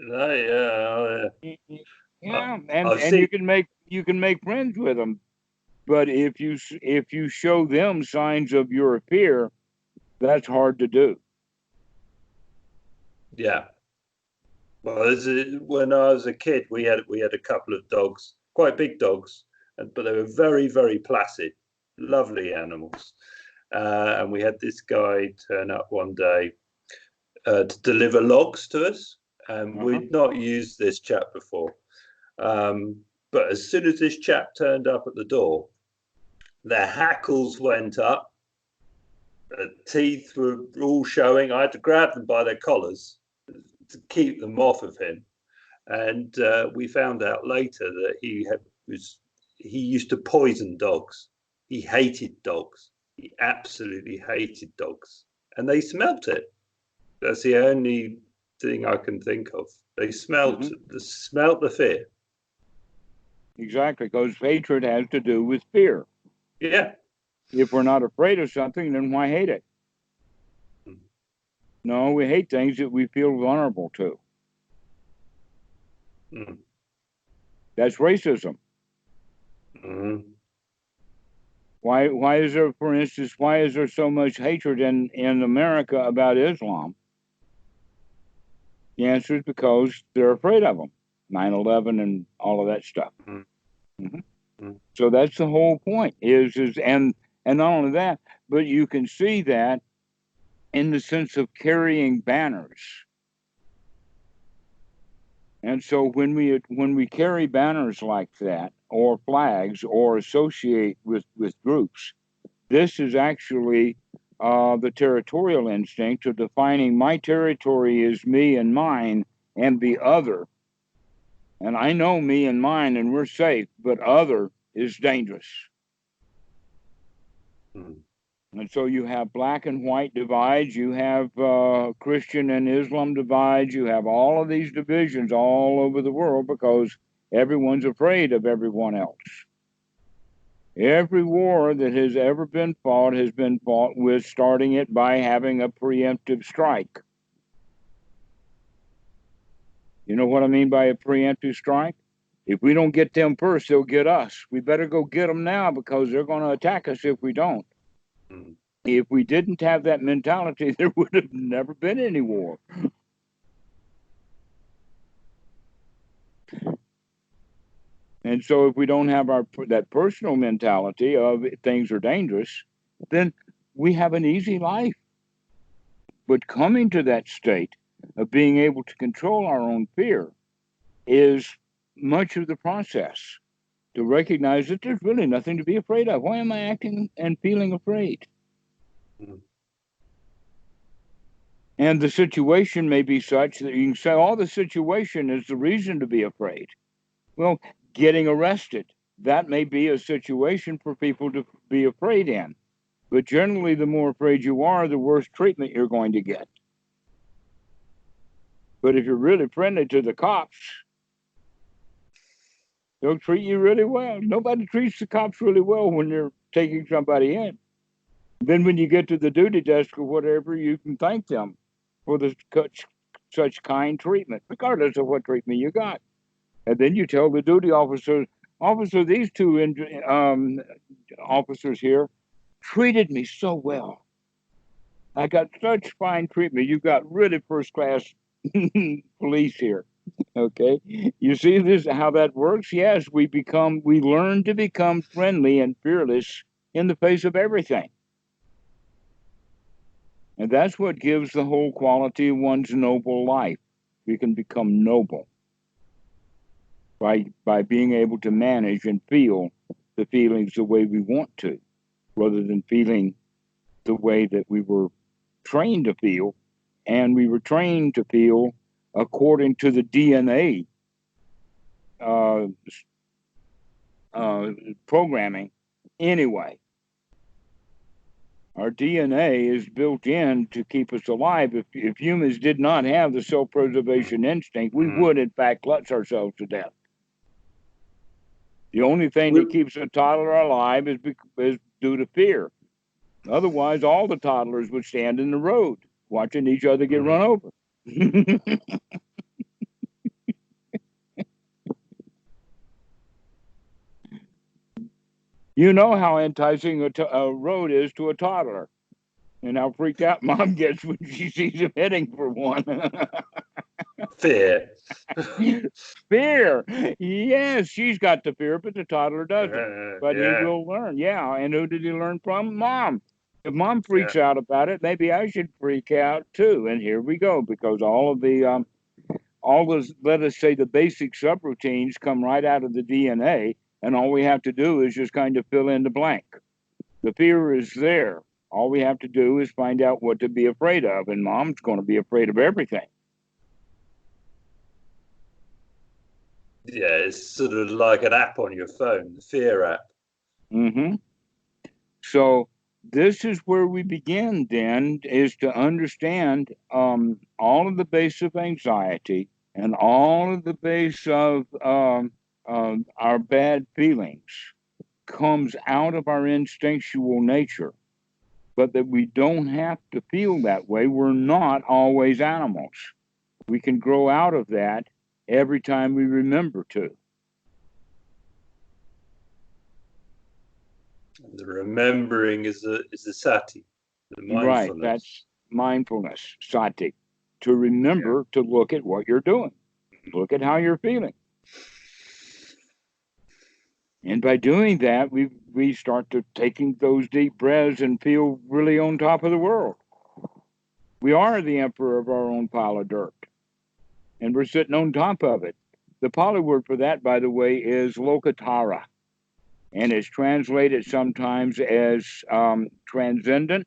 Yeah, and you can make friends with them, but if you show them signs of your fear, that's hard to do. Yeah. Well, when I was a kid, we had a couple of dogs, quite big dogs, but they were very, very placid, lovely animals. And we had this guy turn up one day to deliver logs to us. We'd not used this chap before. But as soon as this chap turned up at the door, their hackles went up, the teeth were all showing. I had to grab them by their collars to keep them off of him. And we found out later that he used to poison dogs. He hated dogs. He absolutely hated dogs, and they smelt it. That's the only thing I can think of. They smelt the fear. Exactly, because hatred has to do with fear. Yeah. If we're not afraid of something, then why hate it? No, we hate things that we feel vulnerable to. Mm. That's racism. Mm. Why is there, for instance, why is there so much hatred in America about Islam? The answer is because they're afraid of them. 9/11 and all of that stuff. Mm. Mm-hmm. Mm. So that's the whole point. And not only that, but you can see that in the sense of carrying banners. And so when we carry banners like that, or flags, or associate with groups, this is actually the territorial instinct of defining my territory is me and mine, and the other. And I know me and mine, and we're safe, but other is dangerous. Mm. And so you have black and white divides, you have Christian and Islam divides, you have all of these divisions all over the world because everyone's afraid of everyone else. Every war that has ever been fought has been fought with starting it by having a preemptive strike. You know what I mean by a preemptive strike? If we don't get them first, they'll get us. We better go get them now because they're going to attack us if we don't. Mm. If we didn't have that mentality, there would have never been any war. And so if we don't have that personal mentality of things are dangerous, then we have an easy life. But coming to that state of being able to control our own fear is much of the process, to recognize that there's really nothing to be afraid of. Why am I acting and feeling afraid? Mm. And the situation may be such that you can say, oh, the situation is the reason to be afraid. Well, getting arrested, that may be a situation for people to be afraid in. But generally, the more afraid you are, the worse treatment you're going to get. But if you're really friendly to the cops, they'll treat you really well. Nobody treats the cops really well when they're taking somebody in. Then when you get to the duty desk or whatever, you can thank them for such kind treatment, regardless of what treatment you got. And then you tell the duty officer, these two officers here treated me so well. I got such fine treatment. You got really first class police here. Okay. You see this, how that works? Yes, we learn to become friendly and fearless in the face of everything. And that's what gives the whole quality of one's noble life. We can become noble by being able to manage and feel the feelings the way we want to, rather than feeling the way that we were trained to feel. And we were trained to feel according to the DNA programming anyway. Our DNA is built in to keep us alive. If humans did not have the self-preservation instinct, we would, in fact, clutch ourselves to death. The only thing that keeps a toddler alive is due to fear. Otherwise, all the toddlers would stand in the road watching each other get run over. You know how enticing a road is to a toddler, and how freaked out mom gets when she sees him heading for one. Fear. Fear. Yes, she's got the fear, but the toddler doesn't. But he will learn. Yeah. And who did he learn from? Mom. If mom freaks out about it, maybe I should freak out too. And here we go, because all of the all those, let us say, the basic subroutines come right out of the DNA, and all we have to do is just kind of fill in the blank. The fear is there. All we have to do is find out what to be afraid of, and mom's going to be afraid of everything. Yeah, it's sort of like an app on your phone, the fear app. Mm-hmm. So this is where we begin then, is to understand all of the base of anxiety and all of the base of our bad feelings comes out of our instinctual nature, but that we don't have to feel that way. We're not always animals. We can grow out of that every time we remember to. The remembering is the sati, the mindfulness. Right, that's mindfulness, sati. To remember to look at what you're doing, look at how you're feeling. And by doing that, we start to taking those deep breaths and feel really on top of the world. We are the emperor of our own pile of dirt, and we're sitting on top of it. The Pali word for that, by the way, is lokatara, and it's translated sometimes as transcendent,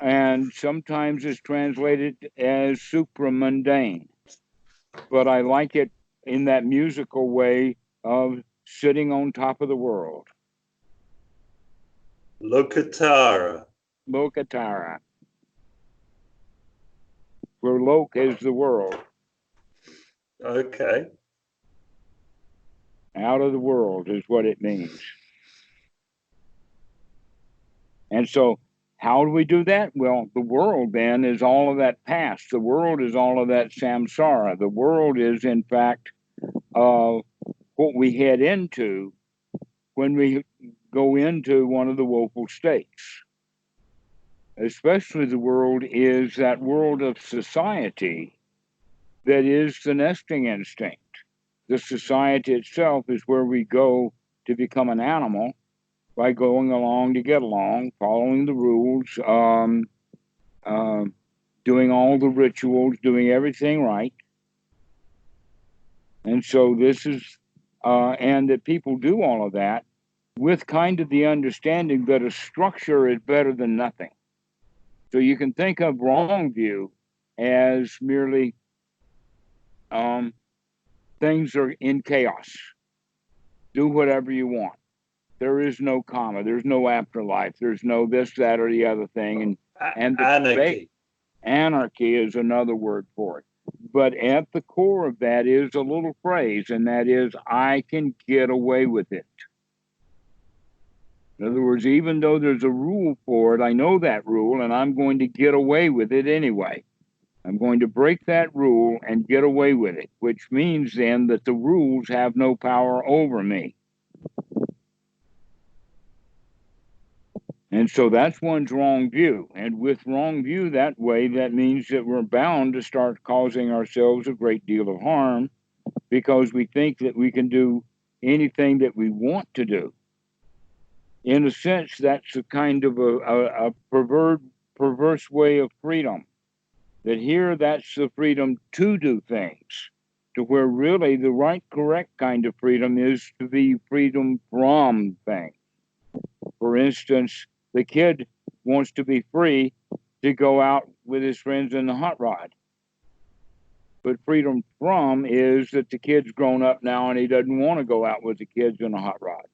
and sometimes it's translated as supramundane. But I like it in that musical way of sitting on top of the world. Lokatara. Lokatara. Where lok is the world. Okay. Out of the world is what it means. And so, how do we do that? Well, the world then is all of that past. The world is all of that samsara. The world is, in fact, what we head into when we go into one of the woeful states. Especially the world is that world of society that is the nesting instinct. The society itself is where we go to become an animal by going along to get along, following the rules, doing all the rituals, doing everything right. And so this is, and that people do all of that with kind of the understanding that a structure is better than nothing. So you can think of wrong view as merely things are in chaos. Do whatever you want. There is no karma. There's no afterlife. There's no this, that, or the other thing. And the anarchy. Anarchy is another word for it. But at the core of that is a little phrase, and that is, I can get away with it. In other words, even though there's a rule for it, I know that rule, and I'm going to get away with it anyway. I'm going to break that rule and get away with it, which means then that the rules have no power over me. And so that's one's wrong view. And with wrong view that way, that means that we're bound to start causing ourselves a great deal of harm because we think that we can do anything that we want to do. In a sense, that's a kind of a perverse way of freedom. That here, that's the freedom to do things, to where really the right, correct kind of freedom is to be freedom from things. For instance, the kid wants to be free to go out with his friends in the hot rod. But freedom from is that the kid's grown up now and he doesn't want to go out with the kids in a hot rod.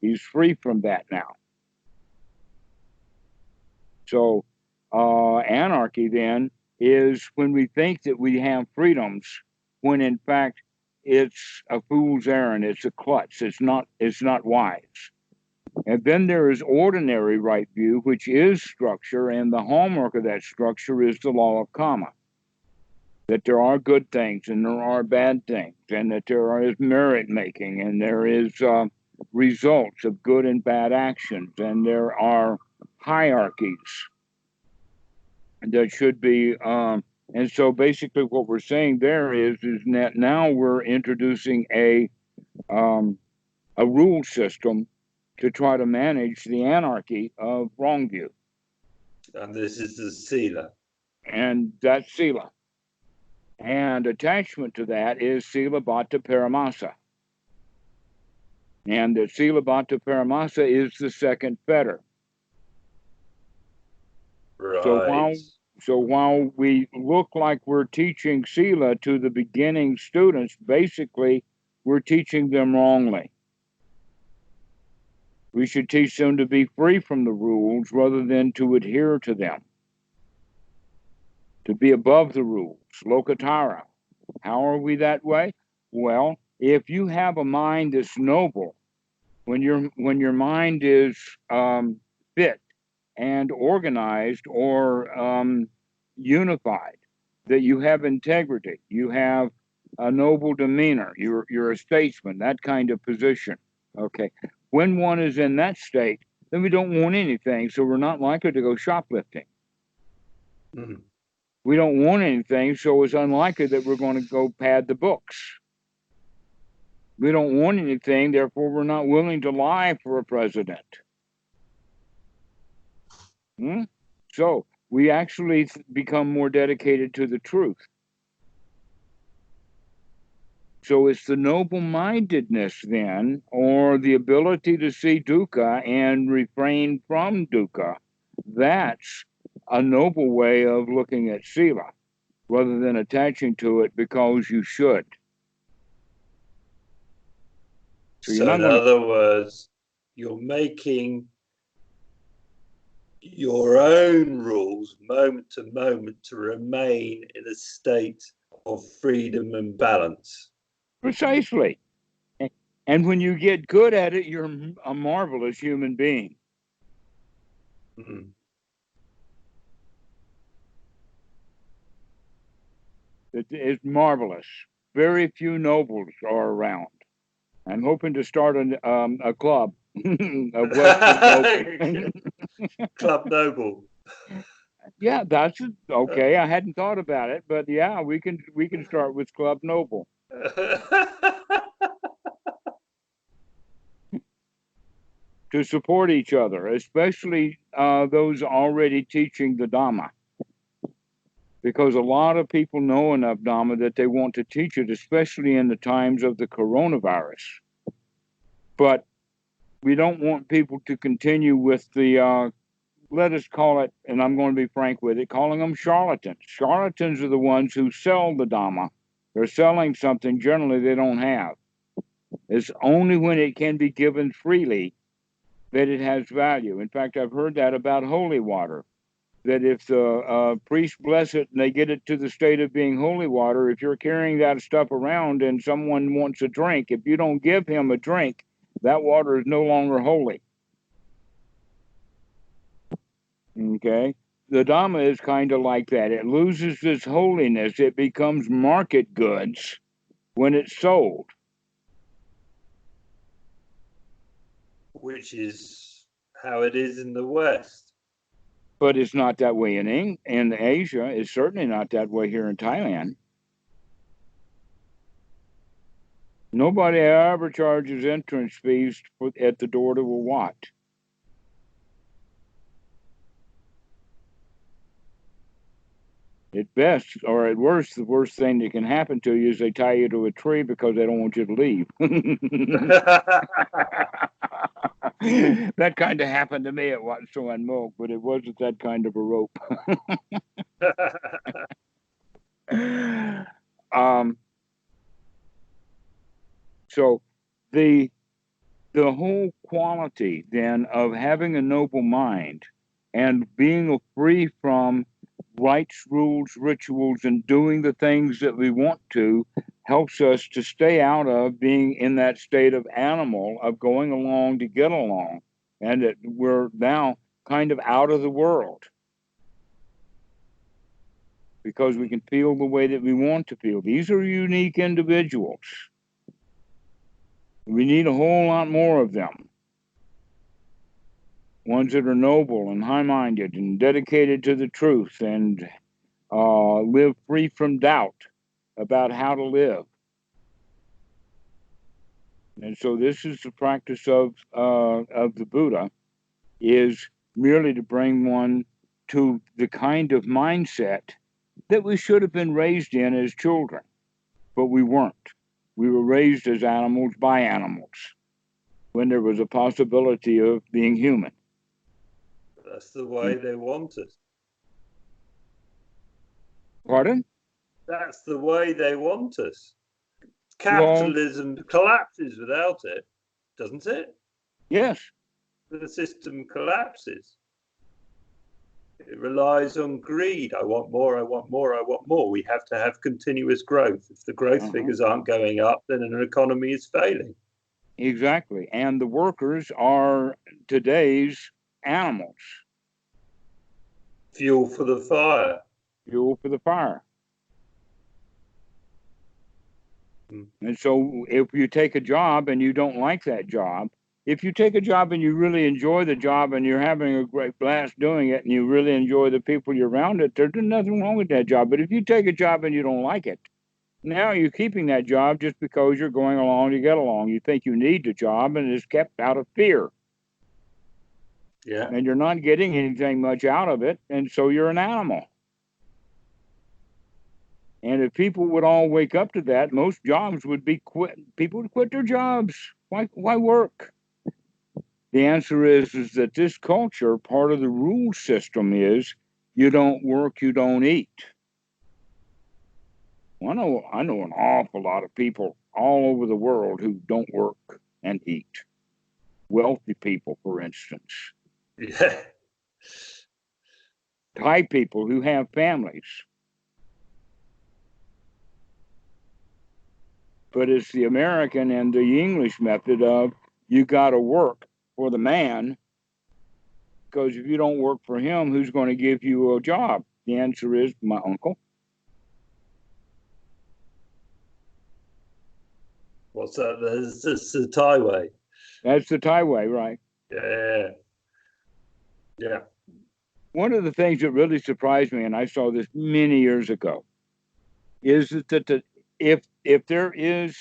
He's free from that now. So anarchy then is when we think that we have freedoms, when in fact it's a fool's errand, it's a klutz, it's not wise. And then there is ordinary right view, which is structure, and the hallmark of that structure is the law of karma. That there are good things and there are bad things, and that there is merit making, and there is results of good and bad actions, and there are hierarchies that should be. And so basically what we're saying there is that now we're introducing a rule system to try to manage the anarchy of wrong view. And this is the sila. And that's sila. And attachment to that is sila bhatta paramasa. And the sila bhatta paramasa is the second fetter. Right. So while we look like we're teaching sila to the beginning students, basically we're teaching them wrongly. We should teach them to be free from the rules rather than to adhere to them, to be above the rules. Lokatara. How are we that way? Well, if you have a mind that's noble, when your mind is fit and organized or unified, that you have integrity, you have a noble demeanor, you're a statesman, that kind of position. Okay. When one is in that state, then we don't want anything, so we're not likely to go shoplifting. Mm. We don't want anything, so it's unlikely that we're going to go pad the books. We don't want anything, therefore we're not willing to lie for a president. So we actually become more dedicated to the truth. So it's the noble-mindedness then, or the ability to see dukkha and refrain from dukkha. That's a noble way of looking at sila, rather than attaching to it because you should. So in other words, you're making your own rules moment to moment to remain in a state of freedom and balance. Precisely. And when you get good at it, you're a marvelous human being. Mm. It's marvelous. Very few nobles are around. I'm hoping to start a club of Western Club Noble. Yeah, that's okay. I hadn't thought about it, but yeah, we can start with Club Noble. To support each other, especially those already teaching the Dhamma. Because a lot of people know enough Dhamma that they want to teach it, especially in the times of the coronavirus. But we don't want people to continue with the, let us call it, and I'm going to be frank with it, calling them charlatans. Charlatans are the ones who sell the Dhamma. They're selling something generally they don't have. It's only when it can be given freely that it has value. In fact, I've heard that about holy water, that if the priest bless it and they get it to the state of being holy water, if you're carrying that stuff around and someone wants a drink, if you don't give him a drink, that water is no longer holy. Okay? The Dhamma is kind of like that. It loses its holiness. It becomes market goods when it's sold. Which is how it is in the West. But it's not that way in Asia. It's certainly not that way here in Thailand. Nobody ever charges entrance fees at the door to a wat. At best, or at worst, the worst thing that can happen to you is they tie you to a tree because they don't want you to leave. That kind of happened to me at Wat Suan Mok, but it wasn't that kind of a rope. So the whole quality then of having a noble mind and being free from rites, rules, rituals, and doing the things that we want to helps us to stay out of being in that state of animal, of going along to get along, and that we're now kind of out of the world because we can feel the way that we want to feel. These are unique individuals. We need a whole lot more of them. Ones that are noble and high-minded and dedicated to the truth and live free from doubt about how to live. And so this is the practice of the Buddha, is merely to bring one to the kind of mindset that we should have been raised in as children, but we weren't. We were raised as animals by animals when there was a possibility of being human. That's the way they want us. Pardon? That's the way they want us. Capitalism collapses without it, doesn't it? Yes. the system collapses. It relies on greed. I want more, I want more, I want more. We have to have continuous growth. If the growth figures aren't going up, then an economy is failing. Exactly. And the workers are today's animals. Fuel for the fire. Fuel for the fire. And so if you take a job and you don't like that job, if you take a job and you really enjoy the job and you're having a great blast doing it and you really enjoy the people you're around it, there's nothing wrong with that job. But if you take a job and you don't like it, now you're keeping that job just because you're going along to get along. You think you need the job and it's kept out of fear. Yeah. And you're not getting anything much out of it. And so you're an animal. And if people would all wake up to that, most jobs would be quit. People would quit their jobs. Why work? The answer is that this culture, part of the rule system is you don't work, you don't eat. Well, I know an awful lot of people all over the world who don't work and eat. Wealthy people, for instance. Yeah. Thai people who have families. But it's the American and the English method of you got to work for the man, because if you don't work for him, who's going to give you a job? The answer is my uncle. What's that? That's the Thai way. That's the Thai way, right? Yeah. Yeah. One of the things that really surprised me, and I saw this many years ago, is that if there is,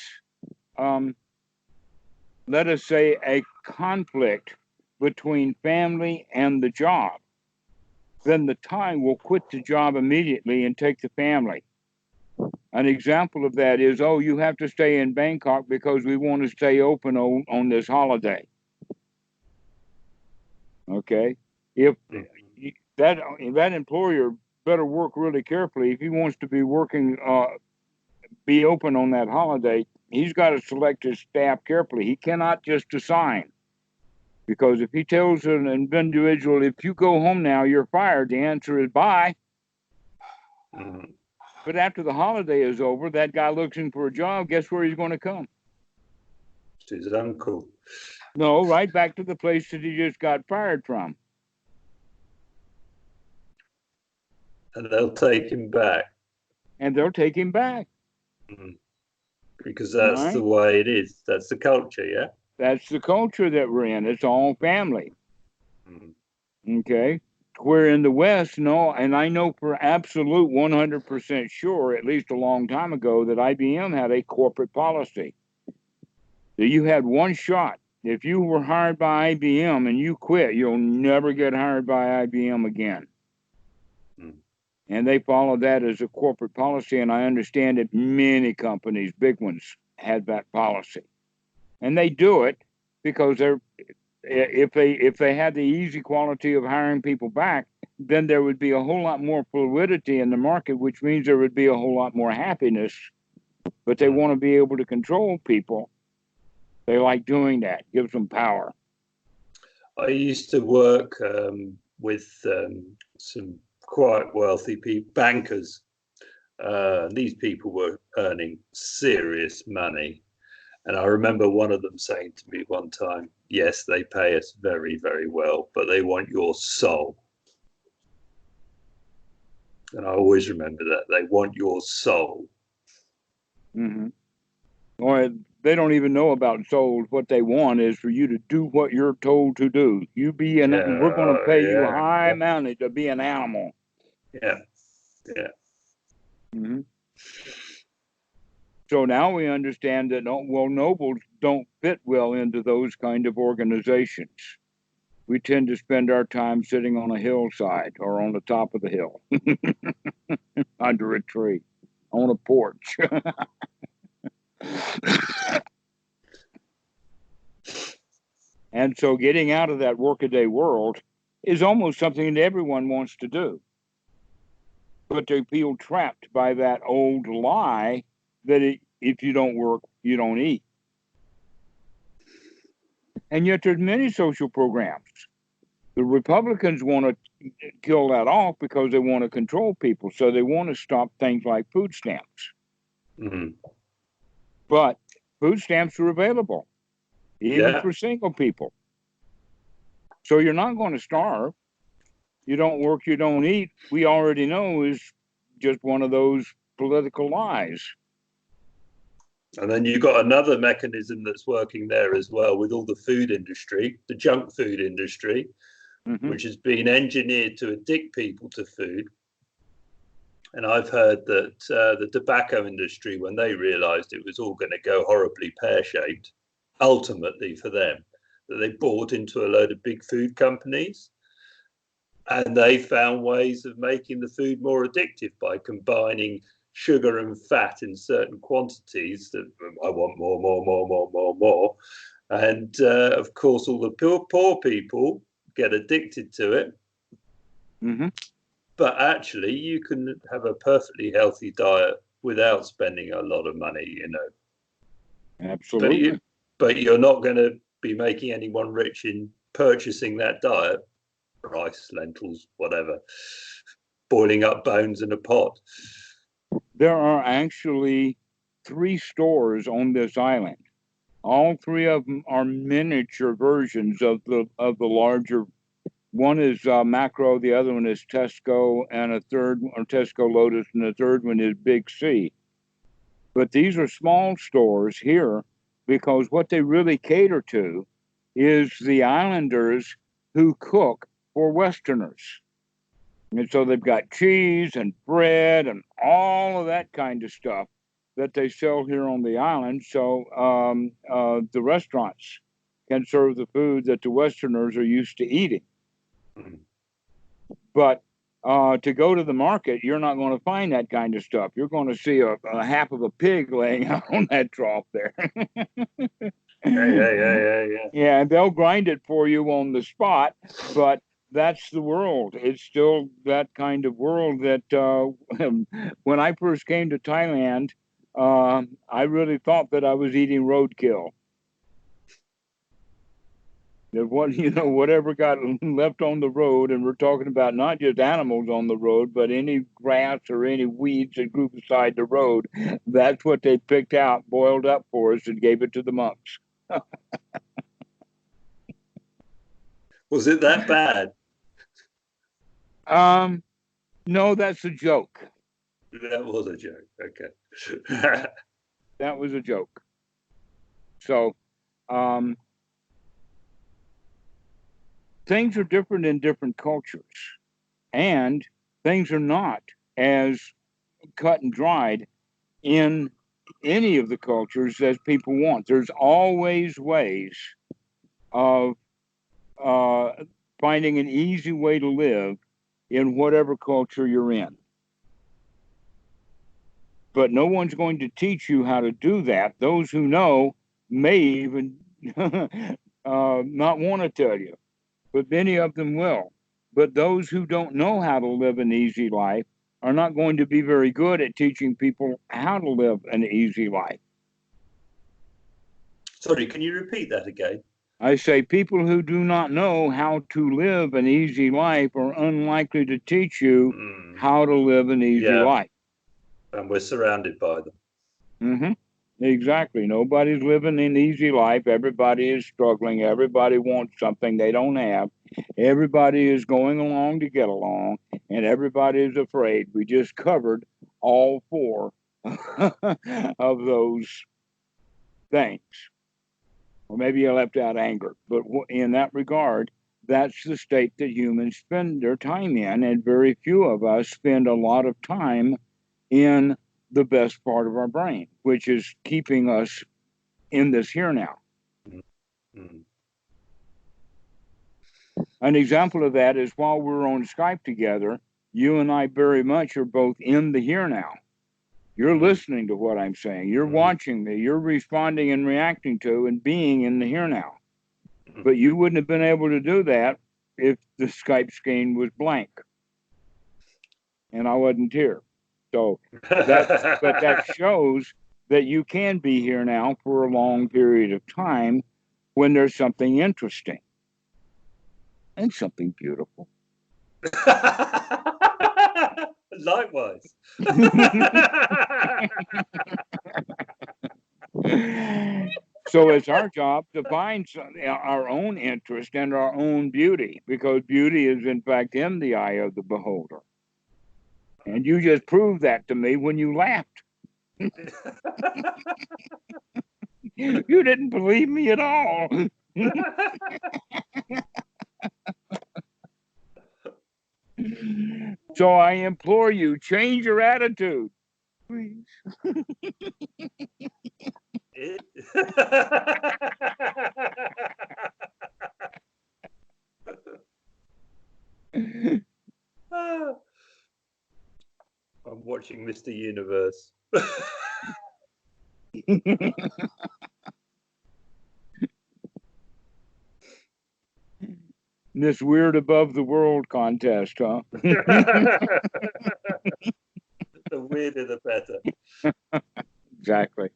let us say, a conflict between family and the job, then the Thai will quit the job immediately and take the family. An example of that is, oh, you have to stay in Bangkok because we want to stay open on this holiday. Okay? If that employer better work really carefully. If he wants to be working, be open on that holiday, he's got to select his staff carefully. He cannot just assign. Because if he tells an individual, if you go home now, you're fired, the answer is bye. Mm-hmm. But after the holiday is over, that guy looking for a job, guess where he's going to come? To his uncle. No, right back to the place that he just got fired from. And they'll take him back. And they'll take him back. Mm-hmm. Because that's right? the way it is. That's the culture, yeah? That's the culture that we're in. It's all family. Mm-hmm. Okay? Where in the West, no, and I know for absolute 100% sure, at least a long time ago, that IBM had a corporate policy. That you had one shot. If you were hired by IBM and you quit, you'll never get hired by IBM again. Mm. And they followed that as a corporate policy, and I understand that many companies, big ones, had that policy. And they do it because if they had the easy quality of hiring people back, then there would be a whole lot more fluidity in the market, which means there would be a whole lot more happiness. But they want to be able to control people. They like doing that. Gives them power. I used to work with some quite wealthy people, bankers. These people were earning serious money. And I remember one of them saying to me one time, yes, they pay us very, very well, but they want your soul. And I always remember that. They want your soul. Mm-hmm. Or they don't even know about souls. What they want is for you to do what you're told to do. You be an animal. We're going to pay you high money to be an animal. Yeah. Yeah. Mm-hmm. So now we understand that, well, nobles don't fit well into those kind of organizations. We tend to spend our time sitting on a hillside or on the top of the hill, under a tree, on a porch. And so getting out of that workaday world is almost something that everyone wants to do. But they feel trapped by that old lie that if you don't work, you don't eat. And yet there's many social programs. The Republicans want to kill that off because they want to control people. So they want to stop things like food stamps. Mm-hmm. But food stamps are available, even Yeah. for single people. So you're not going to starve. You don't work, you don't eat. We already know is just one of those political lies. And then you've got another mechanism that's working there as well with all the food industry, the junk food industry, which has been engineered to addict people to food. And I've heard that the tobacco industry, when they realized it was all going to go horribly pear-shaped, ultimately for them, that they bought into a load of big food companies. And they found ways of making the food more addictive by combining sugar and fat in certain quantities that I want more. And of course, all the poor people get addicted to it. Mm-hmm. But actually, you can have a perfectly healthy diet without spending a lot of money, you know. Absolutely. But you're not going to be making anyone rich in purchasing that diet. Rice, lentils, whatever, boiling up bones in a pot. There are actually 3 stores on this island. All 3 of them are miniature versions of the larger. One is Macro, the other one is Tesco, and a third, or Tesco Lotus, and the third one is Big C. But these are small stores here because what they really cater to is the islanders who cook for Westerners. And so they've got cheese and bread and all of that kind of stuff that they sell here on the island. So the restaurants can serve the food that the Westerners are used to eating. But to go to the market, you're not going to find that kind of stuff. You're going to see a half of a pig laying out on that trough there. Yeah. Yeah, and they'll grind it for you on the spot, but that's the world. It's still that kind of world that when I first came to Thailand, I really thought that I was eating roadkill. That whatever got left on the road, and we're talking about not just animals on the road, but any grass or any weeds that grew beside the road, that's what they picked out, boiled up for us, and gave it to the monks. Was it that bad? No, that's a joke. That was a joke. Okay. That was a joke. So, things are different in different cultures, and things are not as cut and dried in any of the cultures as people want. There's always ways of finding an easy way to live in whatever culture you're in. But no one's going to teach you how to do that. Those who know may even not want to tell you, but many of them will. But those who don't know how to live an easy life are not going to be very good at teaching people how to live an easy life. Sorry, can you repeat that again? I say people who do not know how to live an easy life are unlikely to teach you how to live an easy life. And we're surrounded by them. Mm-hmm. Exactly. Nobody's living an easy life. Everybody is struggling. Everybody wants something they don't have. Everybody is going along to get along, and everybody is afraid. We just covered all 4 of those things. Or maybe I left out anger. But in that regard, that's the state that humans spend their time in, and very few of us spend a lot of time in the best part of our brain, which is keeping us in this here now. Mm-hmm. An example of that is while we're on Skype together, you and I very much are both in the here now. You're listening to what I'm saying. You're watching me. You're responding and reacting to and being in the here now. But you wouldn't have been able to do that if the Skype screen was blank and I wasn't here. So but that shows that you can be here now for a long period of time when there's something interesting and something beautiful. Likewise. So it's our job to find our own interest and our own beauty, because beauty is in fact in the eye of the beholder. And you just proved that to me when you laughed. You didn't believe me at all. So I implore you, change your attitude, please. I'm watching Mr. Universe. This weird above the world contest, huh? The weirder the better. Exactly.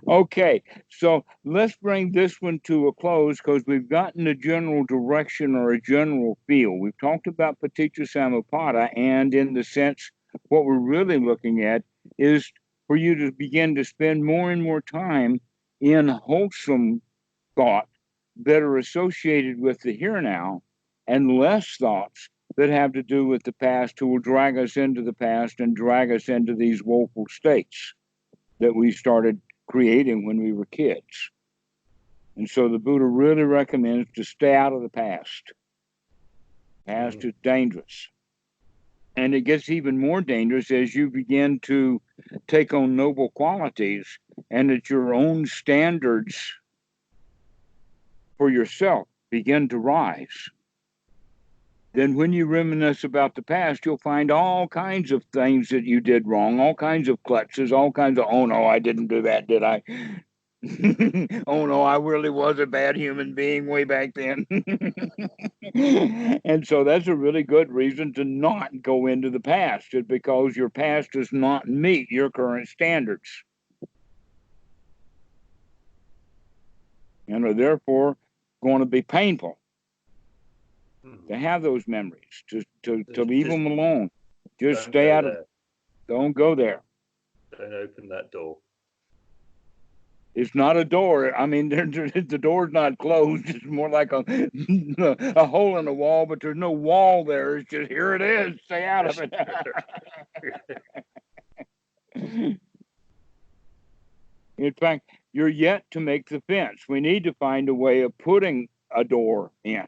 Okay, so let's bring this one to a close, because we've gotten a general direction or a general feel. We've talked about Paticca Samuppada, and in the sense, what we're really looking at is for you to begin to spend more and more time in wholesome thought that are associated with the here now, and less thoughts that have to do with the past, who will drag us into the past and drag us into these woeful states that we started creating when we were kids. And so the Buddha really recommends to stay out of the past. Past is dangerous. And it gets even more dangerous as you begin to take on noble qualities, and that your own standards for yourself begin to rise. Then when you reminisce about the past, you'll find all kinds of things that you did wrong, all kinds of klutses, all kinds of, oh no, I didn't do that, did I? Oh no, I really was a bad human being way back then. And so that's a really good reason to not go into the past, is because your past does not meet your current standards, and are therefore going to be painful to have those memories, to leave them alone. Just stay out of, don't go there. Don't open that door. It's not a door. I mean, the door's not closed. It's more like a hole in the wall, but there's no wall there. It's just, here it is. Stay out of it. In fact, you're yet to make the fence. We need to find a way of putting a door in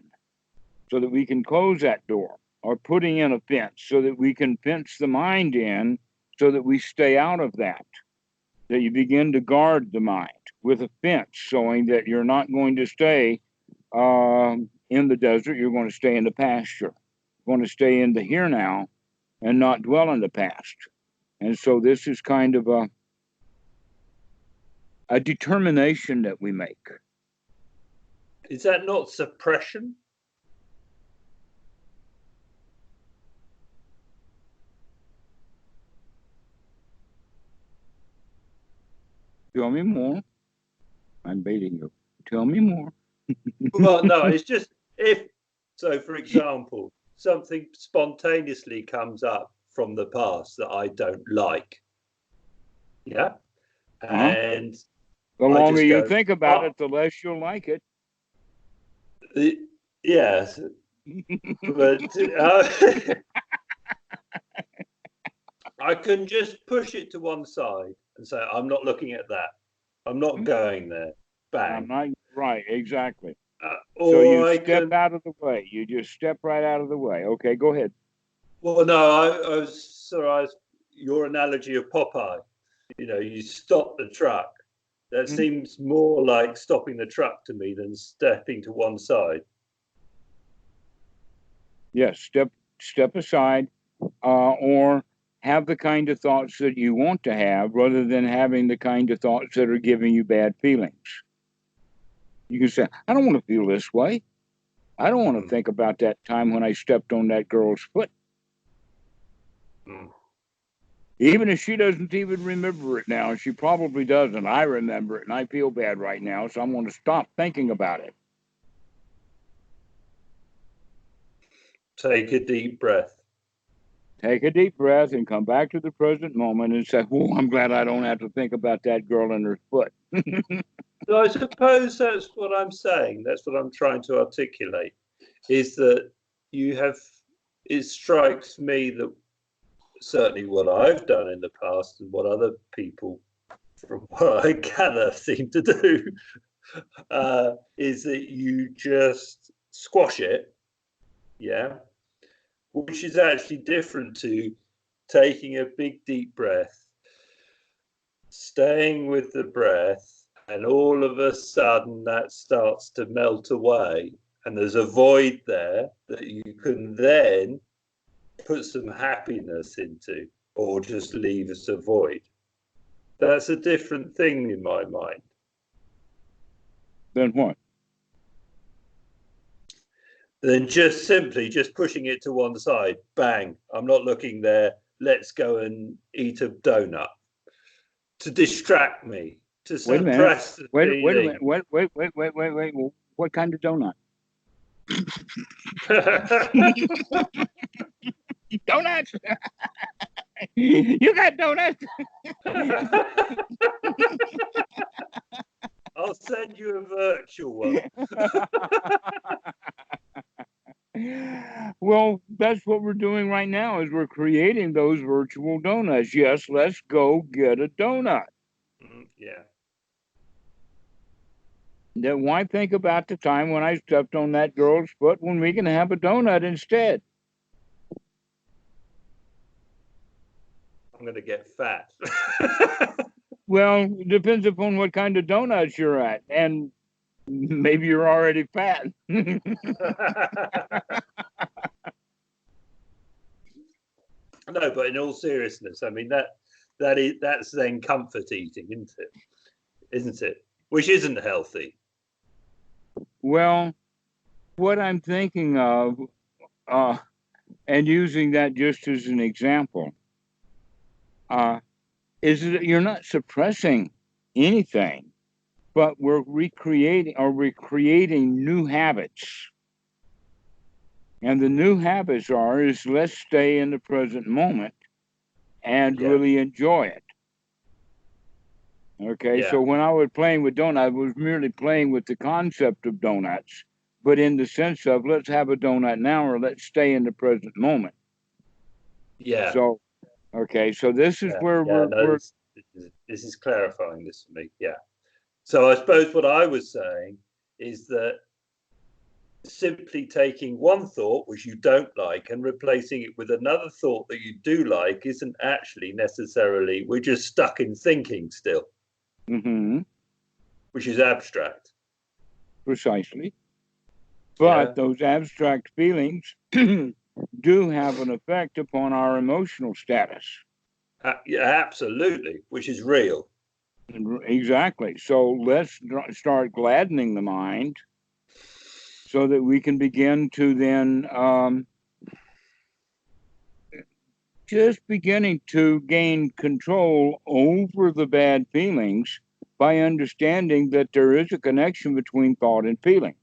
so that we can close that door, or putting in a fence so that we can fence the mind in, so that we stay out of that. That you begin to guard the mind with a fence, showing that you're not going to stay in the desert. You're going to stay in the pasture. You're going to stay in the here now and not dwell in the past. And so this is kind of a determination that we make. Is that not suppression? Tell me more. I'm baiting you. Tell me more. Well, no, it's just if, so for example, something spontaneously comes up from the past that I don't like. Yeah. And the longer you think about it, the less you'll like it. Yes. But I can just push it to one side and say, I'm not looking at that. I'm not going there. Bang. I'm not, right, exactly. So you step out of the way. You just step right out of the way. Okay, go ahead. Well, no, your analogy of Popeye. You know, you stop the truck. That seems more like stopping the truck to me than stepping to one side. Yes, step aside, or have the kind of thoughts that you want to have, rather than having the kind of thoughts that are giving you bad feelings. You can say, I don't want to feel this way. I don't want to think about that time when I stepped on that girl's foot. Even if she doesn't even remember it now, she probably doesn't. I remember it, and I feel bad right now, so I'm going to stop thinking about it. Take a deep breath. Take a deep breath and come back to the present moment and say, "Oh, I'm glad I don't have to think about that girl and her foot." So I suppose that's what I'm saying. That's what I'm trying to articulate, is that you have, it strikes me that certainly what I've done in the past and what other people, from what I gather, seem to do, is that you just squash it, yeah, which is actually different to taking a big deep breath, staying with the breath, and all of a sudden that starts to melt away, and there's a void there that you can then put some happiness into, or just leave as a void. That's a different thing in my mind. Then what? Than just simply just pushing it to one side. Bang, I'm not looking there. Let's go and eat a donut. To distract me, to Wait a minute. suppress the Wait a feeling. minute. Wait. What kind of donut? Donuts. You got donuts. I'll send you a virtual one. Well, that's what we're doing right now is we're creating those virtual donuts. Yes, let's go get a donut. Yeah. Then why think about the time when I stepped on that girl's foot when we can have a donut instead? I'm going to get fat. Well, it depends upon what kind of donuts you're at. And maybe you're already fat. No, but in all seriousness, I mean that's then comfort eating, isn't it? Isn't it? Which isn't healthy. Well, what I'm thinking of, and using that just as an example, is that you're not suppressing anything, but we're creating new habits. And the new habits is let's stay in the present moment and really enjoy it. Okay, so when I was playing with donuts, I was merely playing with the concept of donuts, but in the sense of let's have a donut now or let's stay in the present moment. Yeah. So, okay, so this is where this is clarifying this for me. Yeah. So I suppose what I was saying is that simply taking one thought which you don't like and replacing it with another thought that you do like isn't actually necessarily, we're just stuck in thinking still, which is abstract. Precisely. But those abstract feelings do have an effect upon our emotional status. Yeah, absolutely, which is real. Exactly. So let's start gladdening the mind so that we can begin to then just beginning to gain control over the bad feelings by understanding that there is a connection between thought and feeling.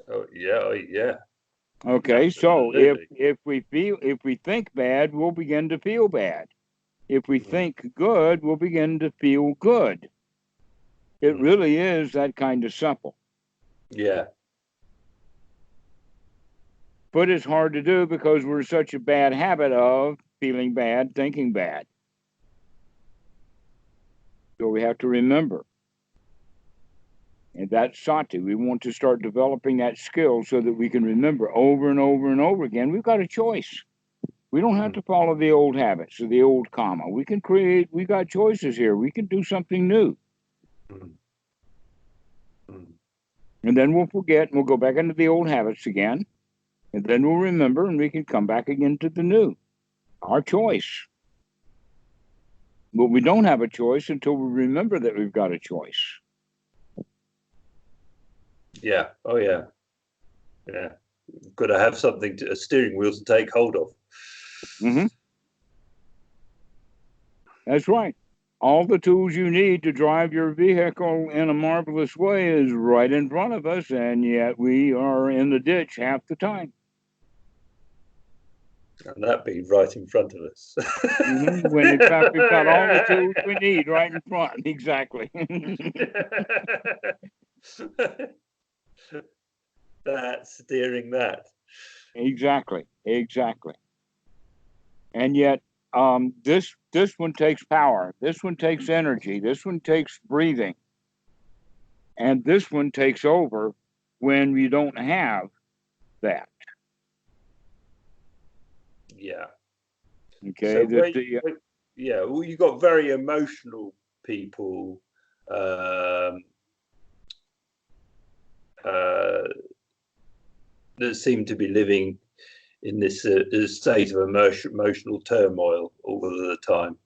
Oh yeah. Okay, absolutely. So if we think bad, we'll begin to feel bad. If we think good, we'll begin to feel good. It really is that kind of simple. Yeah. But it's hard to do because we're such a bad habit of feeling bad, thinking bad. So we have to remember. And that's sati. We want to start developing that skill so that we can remember over and over and over again. We've got a choice. We don't have to follow the old habits or the old karma. We can we got choices here. We can do something new. And then we'll forget and we'll go back into the old habits again. And then we'll remember and we can come back again to the new. Our choice. But we don't have a choice until we remember that we've got a choice. Yeah. Oh, yeah. Yeah. Got to have something, a steering wheel to take hold of. That's right. All the tools you need to drive your vehicle in a marvelous way is right in front of us, and yet we are in the ditch half the time. And that be right in front of us. When in fact we've got all the tools we need right in front. Exactly. That's steering that. Exactly. And yet, this one takes power. This one takes energy. This one takes breathing, and this one takes over when you don't have that. Yeah. Okay. So yeah, well, you got very emotional people. That seem to be living in this state of emotional turmoil all of the time.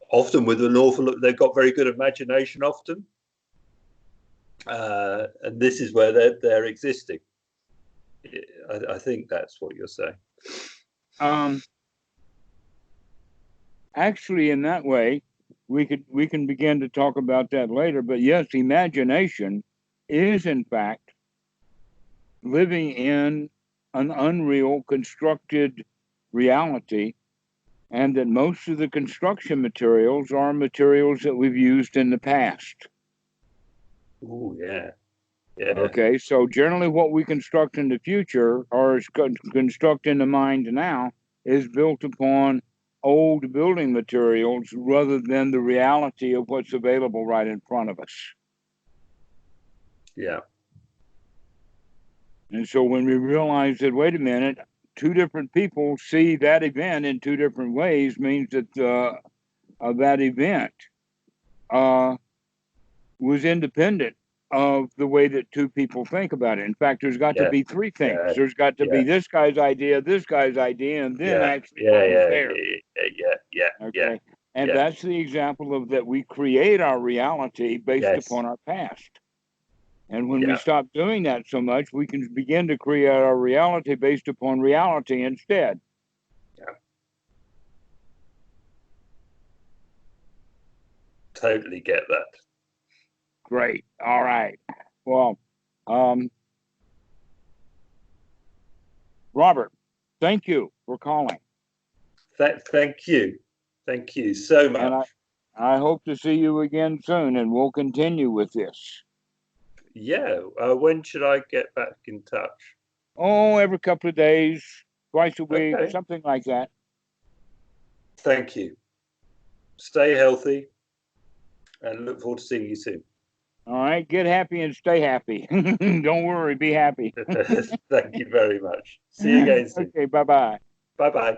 Often with an awful, they've got very good imagination often. And this is where they're existing. I think that's what you're saying. Actually, in that way, we can begin to talk about that later. But yes, imagination is in fact living in an unreal constructed reality, and that most of the construction materials are materials that we've used in the past. Oh, yeah. Okay, so generally what we construct in the future or construct in the mind now is built upon old building materials rather than the reality of what's available right in front of us. Yeah. And so when we realize that, wait a minute, two different people see that event in two different ways, means that that event was independent of the way that two people think about it. In fact, there's got to be three things. There's got to be this guy's idea, and then actually there. Okay. And that's the example of that we create our reality based upon our past. And when we stop doing that so much, we can begin to create our reality based upon reality instead. Yeah. Totally get that. Great. All right. Well, Robert, thank you for calling. Thank you. Thank you so much. And I hope to see you again soon, and we'll continue with this. Yeah. When should I get back in touch? Oh, every couple of days, twice a week, something like that. Thank you. Stay healthy, and look forward to seeing you soon. All right. Get happy and stay happy. Don't worry. Be happy. Thank you very much. See you again soon. Okay. Bye-bye. Bye-bye.